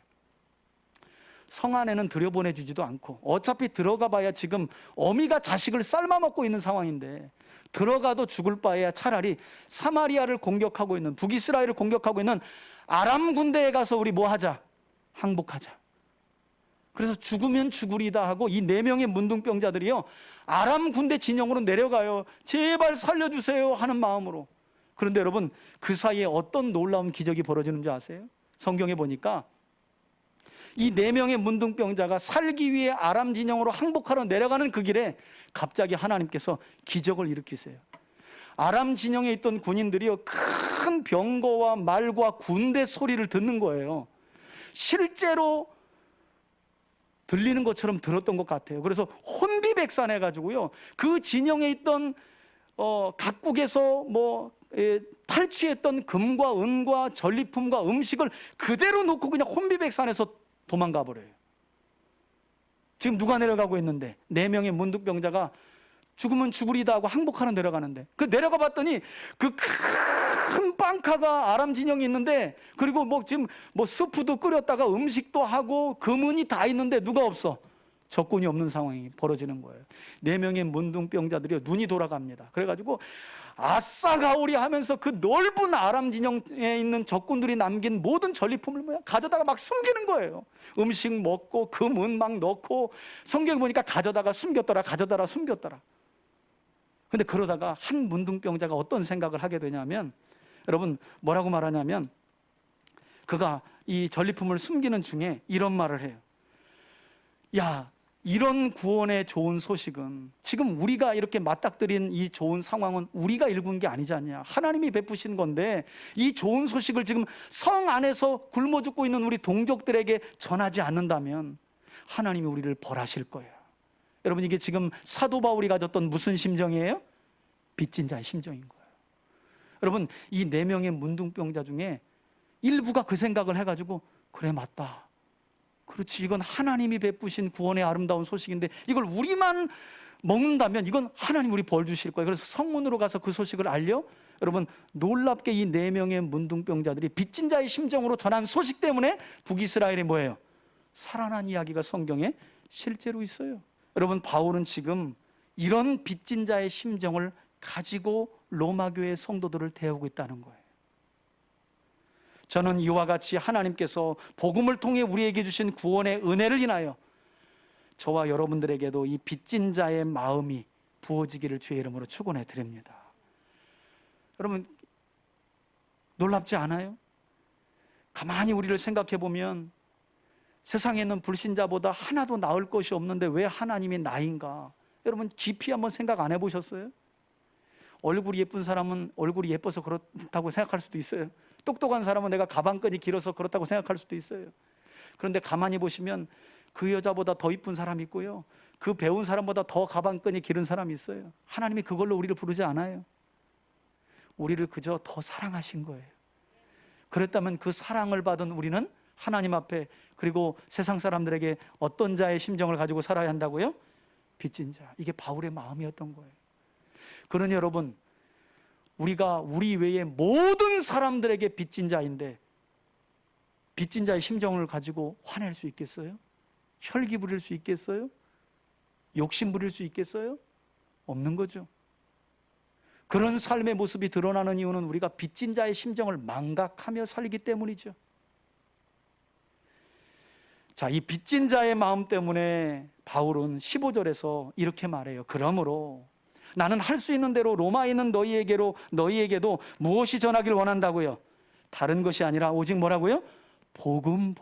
성 안에는 들여보내주지도 않고 어차피 들어가 봐야 지금 어미가 자식을 삶아먹고 있는 상황인데 들어가도 죽을 바에야 차라리 사마리아를 공격하고 있는, 북이스라엘을 공격하고 있는 아람 군대에 가서 우리 뭐 하자? 항복하자. 그래서 죽으면 죽으리다 하고 이 4명의 문둥병자들이요, 아람 군대 진영으로 내려가요. 제발 살려주세요 하는 마음으로. 그런데 여러분, 그 사이에 어떤 놀라운 기적이 벌어지는 줄 아세요? 성경에 보니까 이 4명의 문둥병자가 살기 위해 아람 진영으로 항복하러 내려가는 그 길에 갑자기 하나님께서 기적을 일으키세요. 아람 진영에 있던 군인들이요, 큰 병거와 말과 군대 소리를 듣는 거예요. 실제로 들리는 것처럼 들었던 것 같아요. 그래서 혼비백산해가지고요, 그 진영에 있던 각국에서 탈취했던 금과 은과 전리품과 음식을 그대로 놓고 그냥 혼비백산해서 도망가 버려요. 지금 누가 내려가고 있는데 4명의 문둥병자가 죽으면 죽으리다 하고 항복하러 내려가는데, 그 내려가 봤더니 그 큰 빵카가 아람 진영이 있는데, 그리고 지금 스프도 끓였다가 음식도 하고 금은이 다 있는데 누가 없어? 적군이 없는 상황이 벌어지는 거예요. 4명의 문둥병자들이 눈이 돌아갑니다. 그래가지고 아싸 가오리 하면서 그 넓은 아람 진영에 있는 적군들이 남긴 모든 전리품을 가져다가 막 숨기는 거예요. 음식 먹고 금은 막 넣고, 성경에 보니까 가져다가 숨겼더라, 가져다가 숨겼더라. 근데 그러다가 한 문둥병자가 어떤 생각을 하게 되냐면, 여러분 뭐라고 말하냐면, 그가 이 전리품을 숨기는 중에 이런 말을 해요. 야, 이런 구원의 좋은 소식은 지금 우리가 이렇게 맞닥뜨린 이 좋은 상황은 우리가 일군 게 아니지 않냐. 하나님이 베푸신 건데 이 좋은 소식을 지금 성 안에서 굶어 죽고 있는 우리 동족들에게 전하지 않는다면 하나님이 우리를 벌하실 거예요. 여러분, 이게 지금 사도 바울이 가졌던 무슨 심정이에요? 빚진 자의 심정인 거예요. 여러분, 이 4명의 문둥병자 중에 일부가 그 생각을 해가지고 그래, 맞다, 그렇지, 이건 하나님이 베푸신 구원의 아름다운 소식인데 이걸 우리만 먹는다면 이건 하나님 우리 벌 주실 거예요. 그래서 성문으로 가서 그 소식을 알려, 여러분, 놀랍게 이 4명의 문둥병자들이 빚진 자의 심정으로 전한 소식 때문에 북이스라엘이 뭐예요? 살아난 이야기가 성경에 실제로 있어요. 여러분, 바울은 지금 이런 빚진 자의 심정을 가지고 로마 교회 성도들을 대하고 있다는 거예요. 저는 이와 같이 하나님께서 복음을 통해 우리에게 주신 구원의 은혜를 인하여 저와 여러분들에게도 이 빚진 자의 마음이 부어지기를 주의 이름으로 축원해 드립니다. 여러분, 놀랍지 않아요? 가만히 우리를 생각해 보면 세상에 있는 불신자보다 하나도 나을 것이 없는데 왜 하나님이 나인가? 여러분, 깊이 한번 생각 안 해보셨어요? 얼굴이 예쁜 사람은 얼굴이 예뻐서 그렇다고 생각할 수도 있어요. 똑똑한 사람은 내가 가방끈이 길어서 그렇다고 생각할 수도 있어요. 그런데 가만히 보시면 그 여자보다 더 이쁜 사람이 있고요, 그 배운 사람보다 더 가방끈이 길은 사람이 있어요. 하나님이 그걸로 우리를 부르지 않아요. 우리를 그저 더 사랑하신 거예요. 그랬다면 그 사랑을 받은 우리는 하나님 앞에, 그리고 세상 사람들에게 어떤 자의 심정을 가지고 살아야 한다고요? 빚진 자. 이게 바울의 마음이었던 거예요. 그러니 여러분, 우리가 우리 외에 모든 사람들에게 빚진 자인데 빚진 자의 심정을 가지고 화낼 수 있겠어요? 혈기 부릴 수 있겠어요? 욕심 부릴 수 있겠어요? 없는 거죠. 그런 삶의 모습이 드러나는 이유는 우리가 빚진 자의 심정을 망각하며 살기 때문이죠. 자, 이 빚진 자의 마음 때문에 바울은 15절에서 이렇게 말해요. 그러므로 나는 할 수 있는 대로 로마에 있는 너희에게도 무엇이 전하길 원한다고요? 다른 것이 아니라 오직 뭐라고요? 복음.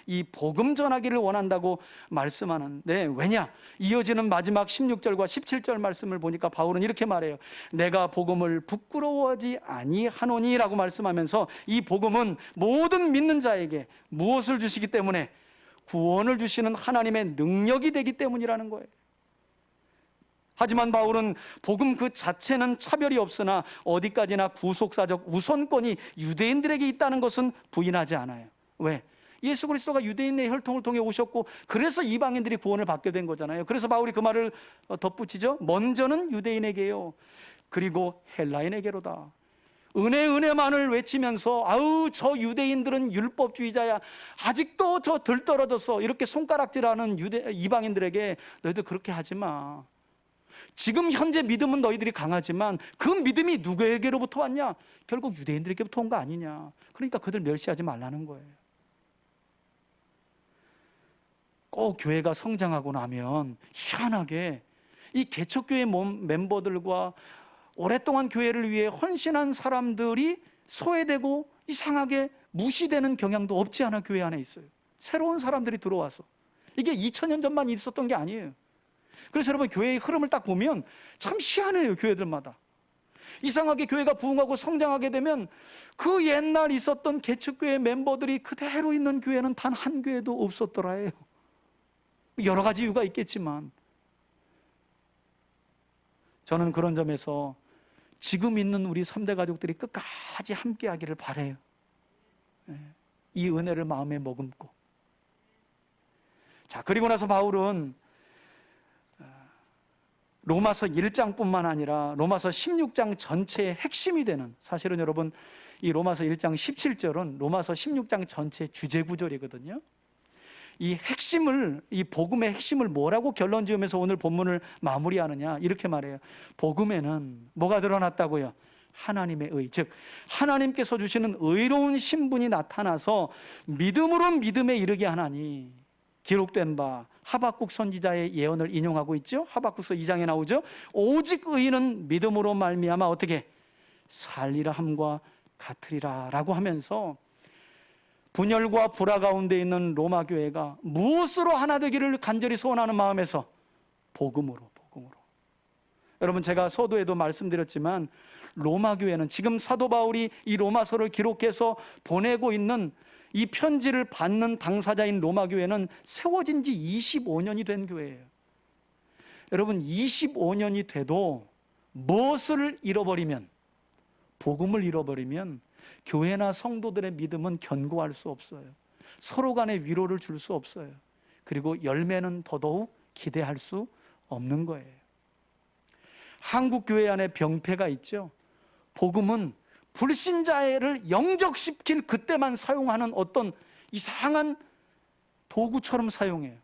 이 복음 전하기를 원한다고 말씀하는데, 왜냐? 이어지는 마지막 16절과 17절 말씀을 보니까 바울은 이렇게 말해요. 내가 복음을 부끄러워하지 아니하노니 라고 말씀하면서 이 복음은 모든 믿는 자에게 무엇을 주시기 때문에? 구원을 주시는 하나님의 능력이 되기 때문이라는 거예요. 하지만 바울은 복음 그 자체는 차별이 없으나 어디까지나 구속사적 우선권이 유대인들에게 있다는 것은 부인하지 않아요. 왜? 예수 그리스도가 유대인의 혈통을 통해 오셨고 그래서 이방인들이 구원을 받게 된 거잖아요. 그래서 바울이 그 말을 덧붙이죠. 먼저는 유대인에게요, 그리고 헬라인에게로다. 은혜만을 외치면서 아우 저 유대인들은 율법주의자야, 아직도 저 들떨어져서 이렇게 손가락질하는 이방인들에게 너희들 그렇게 하지 마. 지금 현재 믿음은 너희들이 강하지만 그 믿음이 누구에게로부터 왔냐? 결국 유대인들에게부터 온 거 아니냐. 그러니까 그들 멸시하지 말라는 거예요. 꼭 교회가 성장하고 나면 희한하게 이 개척교회 멤버들과 오랫동안 교회를 위해 헌신한 사람들이 소외되고 이상하게 무시되는 경향도 없지 않아 교회 안에 있어요. 새로운 사람들이 들어와서. 이게 2000년 전만 있었던 게 아니에요. 그래서 여러분, 교회의 흐름을 딱 보면 참 희한해요. 교회들마다 이상하게 교회가 부흥하고 성장하게 되면 그 옛날 있었던 개척교회 멤버들이 그대로 있는 교회는 단 한 교회도 없었더라예요. 여러 가지 이유가 있겠지만 저는 그런 점에서 지금 있는 우리 3대 가족들이 끝까지 함께 하기를 바라요. 이 은혜를 마음에 머금고. 자, 그리고 나서 바울은 로마서 1장뿐만 아니라 로마서 16장 전체의 핵심이 되는, 사실은 여러분 이 로마서 1장 17절은 로마서 16장 전체의 주제 구절이거든요. 이 핵심을, 이 복음의 핵심을 뭐라고 결론 지으면서 오늘 본문을 마무리하느냐, 이렇게 말해요. 복음에는 뭐가 드러났다고요? 하나님의 의, 즉 하나님께서 주시는 의로운 신분이 나타나서 믿음으로 믿음에 이르게 하나니, 기록된 바 하박국 선지자의 예언을 인용하고 있죠. 하박국서 2장에 나오죠. 오직 의인은 믿음으로 말미암아 어떻게 살리라 함과 같으리라 라고 하면서 분열과 불화 가운데 있는 로마 교회가 무엇으로 하나 되기를 간절히 소원하는 마음에서 복음으로. 여러분, 제가 서두에도 말씀드렸지만 로마 교회는 지금 사도 바울이 이 로마서를 기록해서 보내고 있는 이 편지를 받는 당사자인 로마 교회는 세워진 지 25년이 된 교회예요. 여러분, 25년이 돼도 무엇을 잃어버리면, 복음을 잃어버리면 교회나 성도들의 믿음은 견고할 수 없어요. 서로 간에 위로를 줄 수 없어요. 그리고 열매는 더더욱 기대할 수 없는 거예요. 한국 교회 안에 병폐가 있죠. 복음은 불신자를 영접시킬 그때만 사용하는 어떤 이상한 도구처럼 사용해요.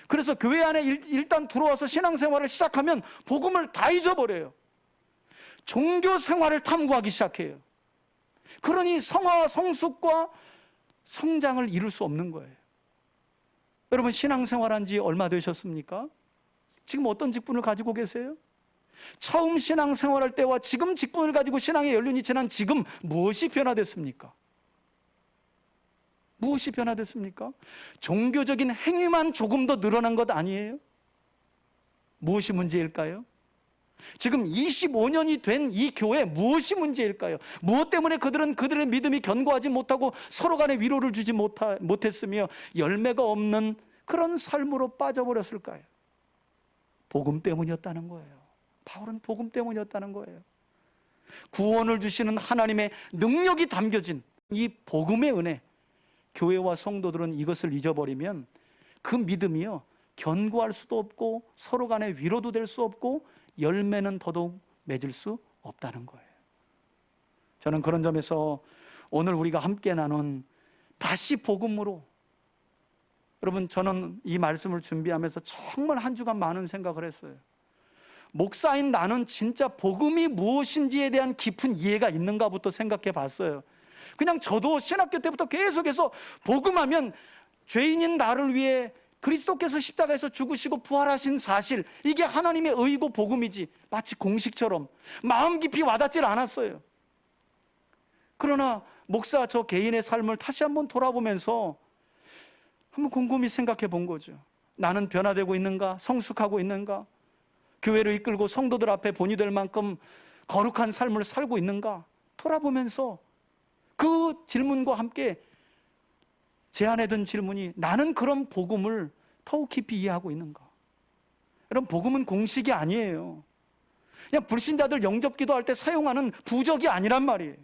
그래서 교회 안에 일단 들어와서 신앙생활을 시작하면 복음을 다 잊어버려요. 종교 생활을 탐구하기 시작해요. 그러니 성화와 성숙과 성장을 이룰 수 없는 거예요. 여러분, 신앙생활한 지 얼마 되셨습니까? 지금 어떤 직분을 가지고 계세요? 처음 신앙생활할 때와 지금 직분을 가지고 신앙의 연륜이 지난 지금 무엇이 변화됐습니까? 무엇이 변화됐습니까? 종교적인 행위만 조금 더 늘어난 것 아니에요? 무엇이 문제일까요? 지금 25년이 된 이 교회 무엇이 문제일까요? 무엇 때문에 그들의 믿음이 견고하지 못하고 서로 간에 위로를 주지 못했으며 열매가 없는 그런 삶으로 빠져버렸을까요? 복음 때문이었다는 거예요. 바울은 복음 때문이었다는 거예요. 구원을 주시는 하나님의 능력이 담겨진 이 복음의 은혜, 교회와 성도들은 이것을 잊어버리면 그 믿음이요, 견고할 수도 없고 서로 간에 위로도 될 수 없고 열매는 더더욱 맺을 수 없다는 거예요. 저는 그런 점에서 오늘 우리가 함께 나눈 다시 복음으로, 여러분, 저는 이 말씀을 준비하면서 정말 한 주간 많은 생각을 했어요. 목사인 나는 진짜 복음이 무엇인지에 대한 깊은 이해가 있는가부터 생각해 봤어요. 그냥 저도 신학교 때부터 계속해서 복음하면 죄인인 나를 위해 그리스도께서 십자가에서 죽으시고 부활하신 사실, 이게 하나님의 의고 복음이지, 마치 공식처럼 마음 깊이 와닿질 않았어요. 그러나 목사 저 개인의 삶을 다시 한번 돌아보면서 한번 곰곰이 생각해 본 거죠. 나는 변화되고 있는가? 성숙하고 있는가? 교회를 이끌고 성도들 앞에 본이 될 만큼 거룩한 삶을 살고 있는가? 돌아보면서 그 질문과 함께 제 안에 든 질문이, 나는 그런 복음을 더욱 깊이 이해하고 있는가? 여러분, 복음은 공식이 아니에요. 그냥 불신자들 영접 기도할 때 사용하는 부적이 아니란 말이에요.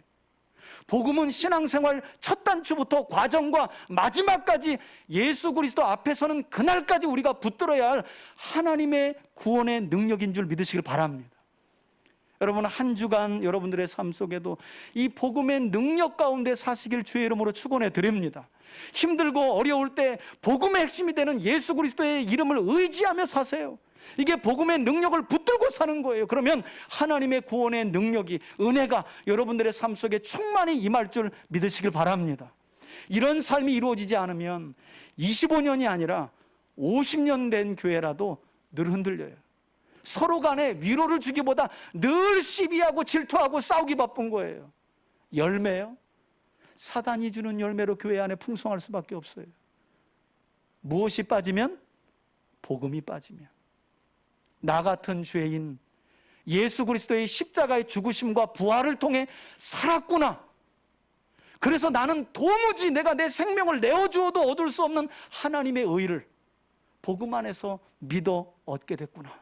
복음은 신앙생활 첫 단추부터 과정과 마지막까지 예수 그리스도 앞에 서는 그날까지 우리가 붙들어야 할 하나님의 구원의 능력인 줄 믿으시길 바랍니다. 여러분, 한 주간 여러분들의 삶 속에도 이 복음의 능력 가운데 사시길 주의 이름으로 축원해 드립니다. 힘들고 어려울 때 복음의 핵심이 되는 예수 그리스도의 이름을 의지하며 사세요. 이게 복음의 능력을 붙들고 사는 거예요. 그러면 하나님의 구원의 능력이, 은혜가 여러분들의 삶 속에 충만히 임할 줄 믿으시길 바랍니다. 이런 삶이 이루어지지 않으면 25년이 아니라 50년 된 교회라도 늘 흔들려요. 서로 간에 위로를 주기보다 늘 시비하고 질투하고 싸우기 바쁜 거예요. 열매요? 사단이 주는 열매로 교회 안에 풍성할 수밖에 없어요. 무엇이 빠지면? 복음이 빠지면. 나 같은 죄인, 예수 그리스도의 십자가의 죽으심과 부활을 통해 살았구나. 그래서 나는 도무지 내가 내 생명을 내어주어도 얻을 수 없는 하나님의 의를 복음 안에서 믿어 얻게 됐구나.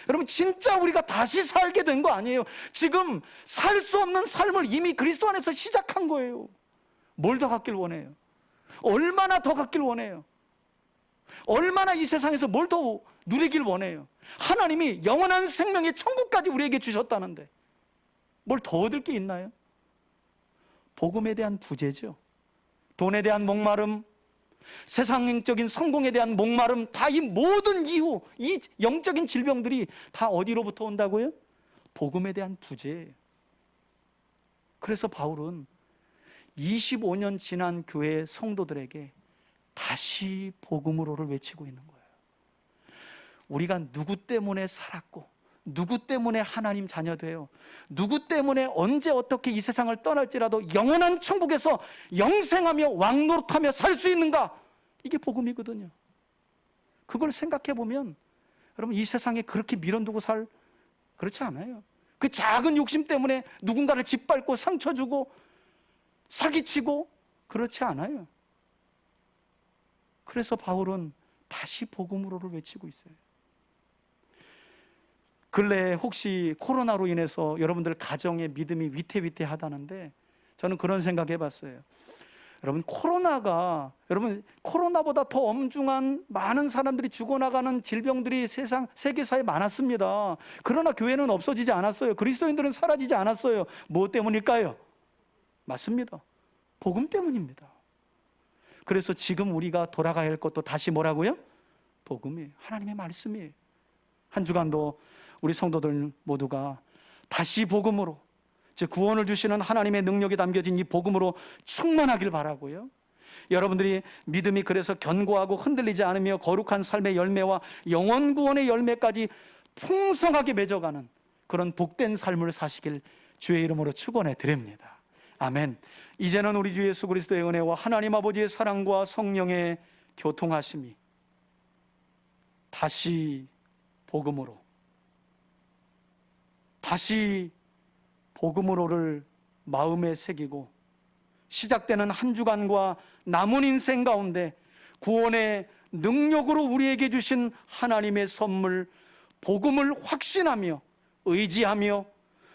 여러분, 진짜 우리가 다시 살게 된 거 아니에요. 지금 살 수 없는 삶을 이미 그리스도 안에서 시작한 거예요. 뭘 더 갖길 원해요? 얼마나 더 갖길 원해요? 얼마나 이 세상에서 뭘 더 누리길 원해요? 하나님이 영원한 생명의 천국까지 우리에게 주셨다는데 뭘 더 얻을 게 있나요? 복음에 대한 부재죠. 돈에 대한 목마름, 세상적인 성공에 대한 목마름, 다 이 모든 이유, 이 영적인 질병들이 다 어디로부터 온다고요? 복음에 대한 부재예요. 그래서 바울은 25년 지난 교회 성도들에게 다시 복음으로를 외치고 있는 거예요. 우리가 누구 때문에 살았고 누구 때문에 하나님 자녀 돼요? 누구 때문에 언제 어떻게 이 세상을 떠날지라도 영원한 천국에서 영생하며 왕노릇하며 살 수 있는가? 이게 복음이거든요. 그걸 생각해 보면 여러분, 이 세상에 그렇게 밀어두고 그렇지 않아요. 그 작은 욕심 때문에 누군가를 짓밟고 상처 주고 사기치고 그렇지 않아요. 그래서 바울은 다시 복음으로를 외치고 있어요. 근래에 혹시 코로나로 인해서 여러분들 가정의 믿음이 위태위태하다는데 저는 그런 생각 해봤어요. 여러분, 코로나보다 더 엄중한 많은 사람들이 죽어나가는 질병들이 세계사에 많았습니다. 그러나 교회는 없어지지 않았어요. 그리스도인들은 사라지지 않았어요. 뭐 때문일까요? 맞습니다. 복음 때문입니다. 그래서 지금 우리가 돌아가야 할 것도 다시 뭐라고요? 복음이에요. 하나님의 말씀이에요. 한 주간도 우리 성도들 모두가 다시 복음으로, 즉 구원을 주시는 하나님의 능력이 담겨진 이 복음으로 충만하길 바라고요. 여러분들이 믿음이 그래서 견고하고 흔들리지 않으며 거룩한 삶의 열매와 영원 구원의 열매까지 풍성하게 맺어가는 그런 복된 삶을 사시길 주의 이름으로 축원해 드립니다. 아멘. 이제는 우리 주 예수 그리스도의 은혜와 하나님 아버지의 사랑과 성령의 교통하심이 다시 복음으로를 마음에 새기고 시작되는 한 주간과 남은 인생 가운데 구원의 능력으로 우리에게 주신 하나님의 선물 복음을 확신하며 의지하며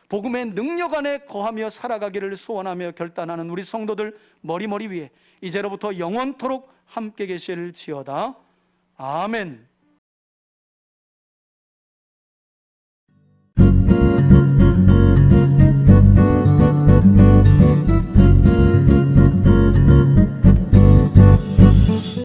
복음의 능력 안에 거하며 살아가기를 소원하며 결단하는 우리 성도들 머리 위에 이제로부터 영원토록 함께 계실지어다. 아멘.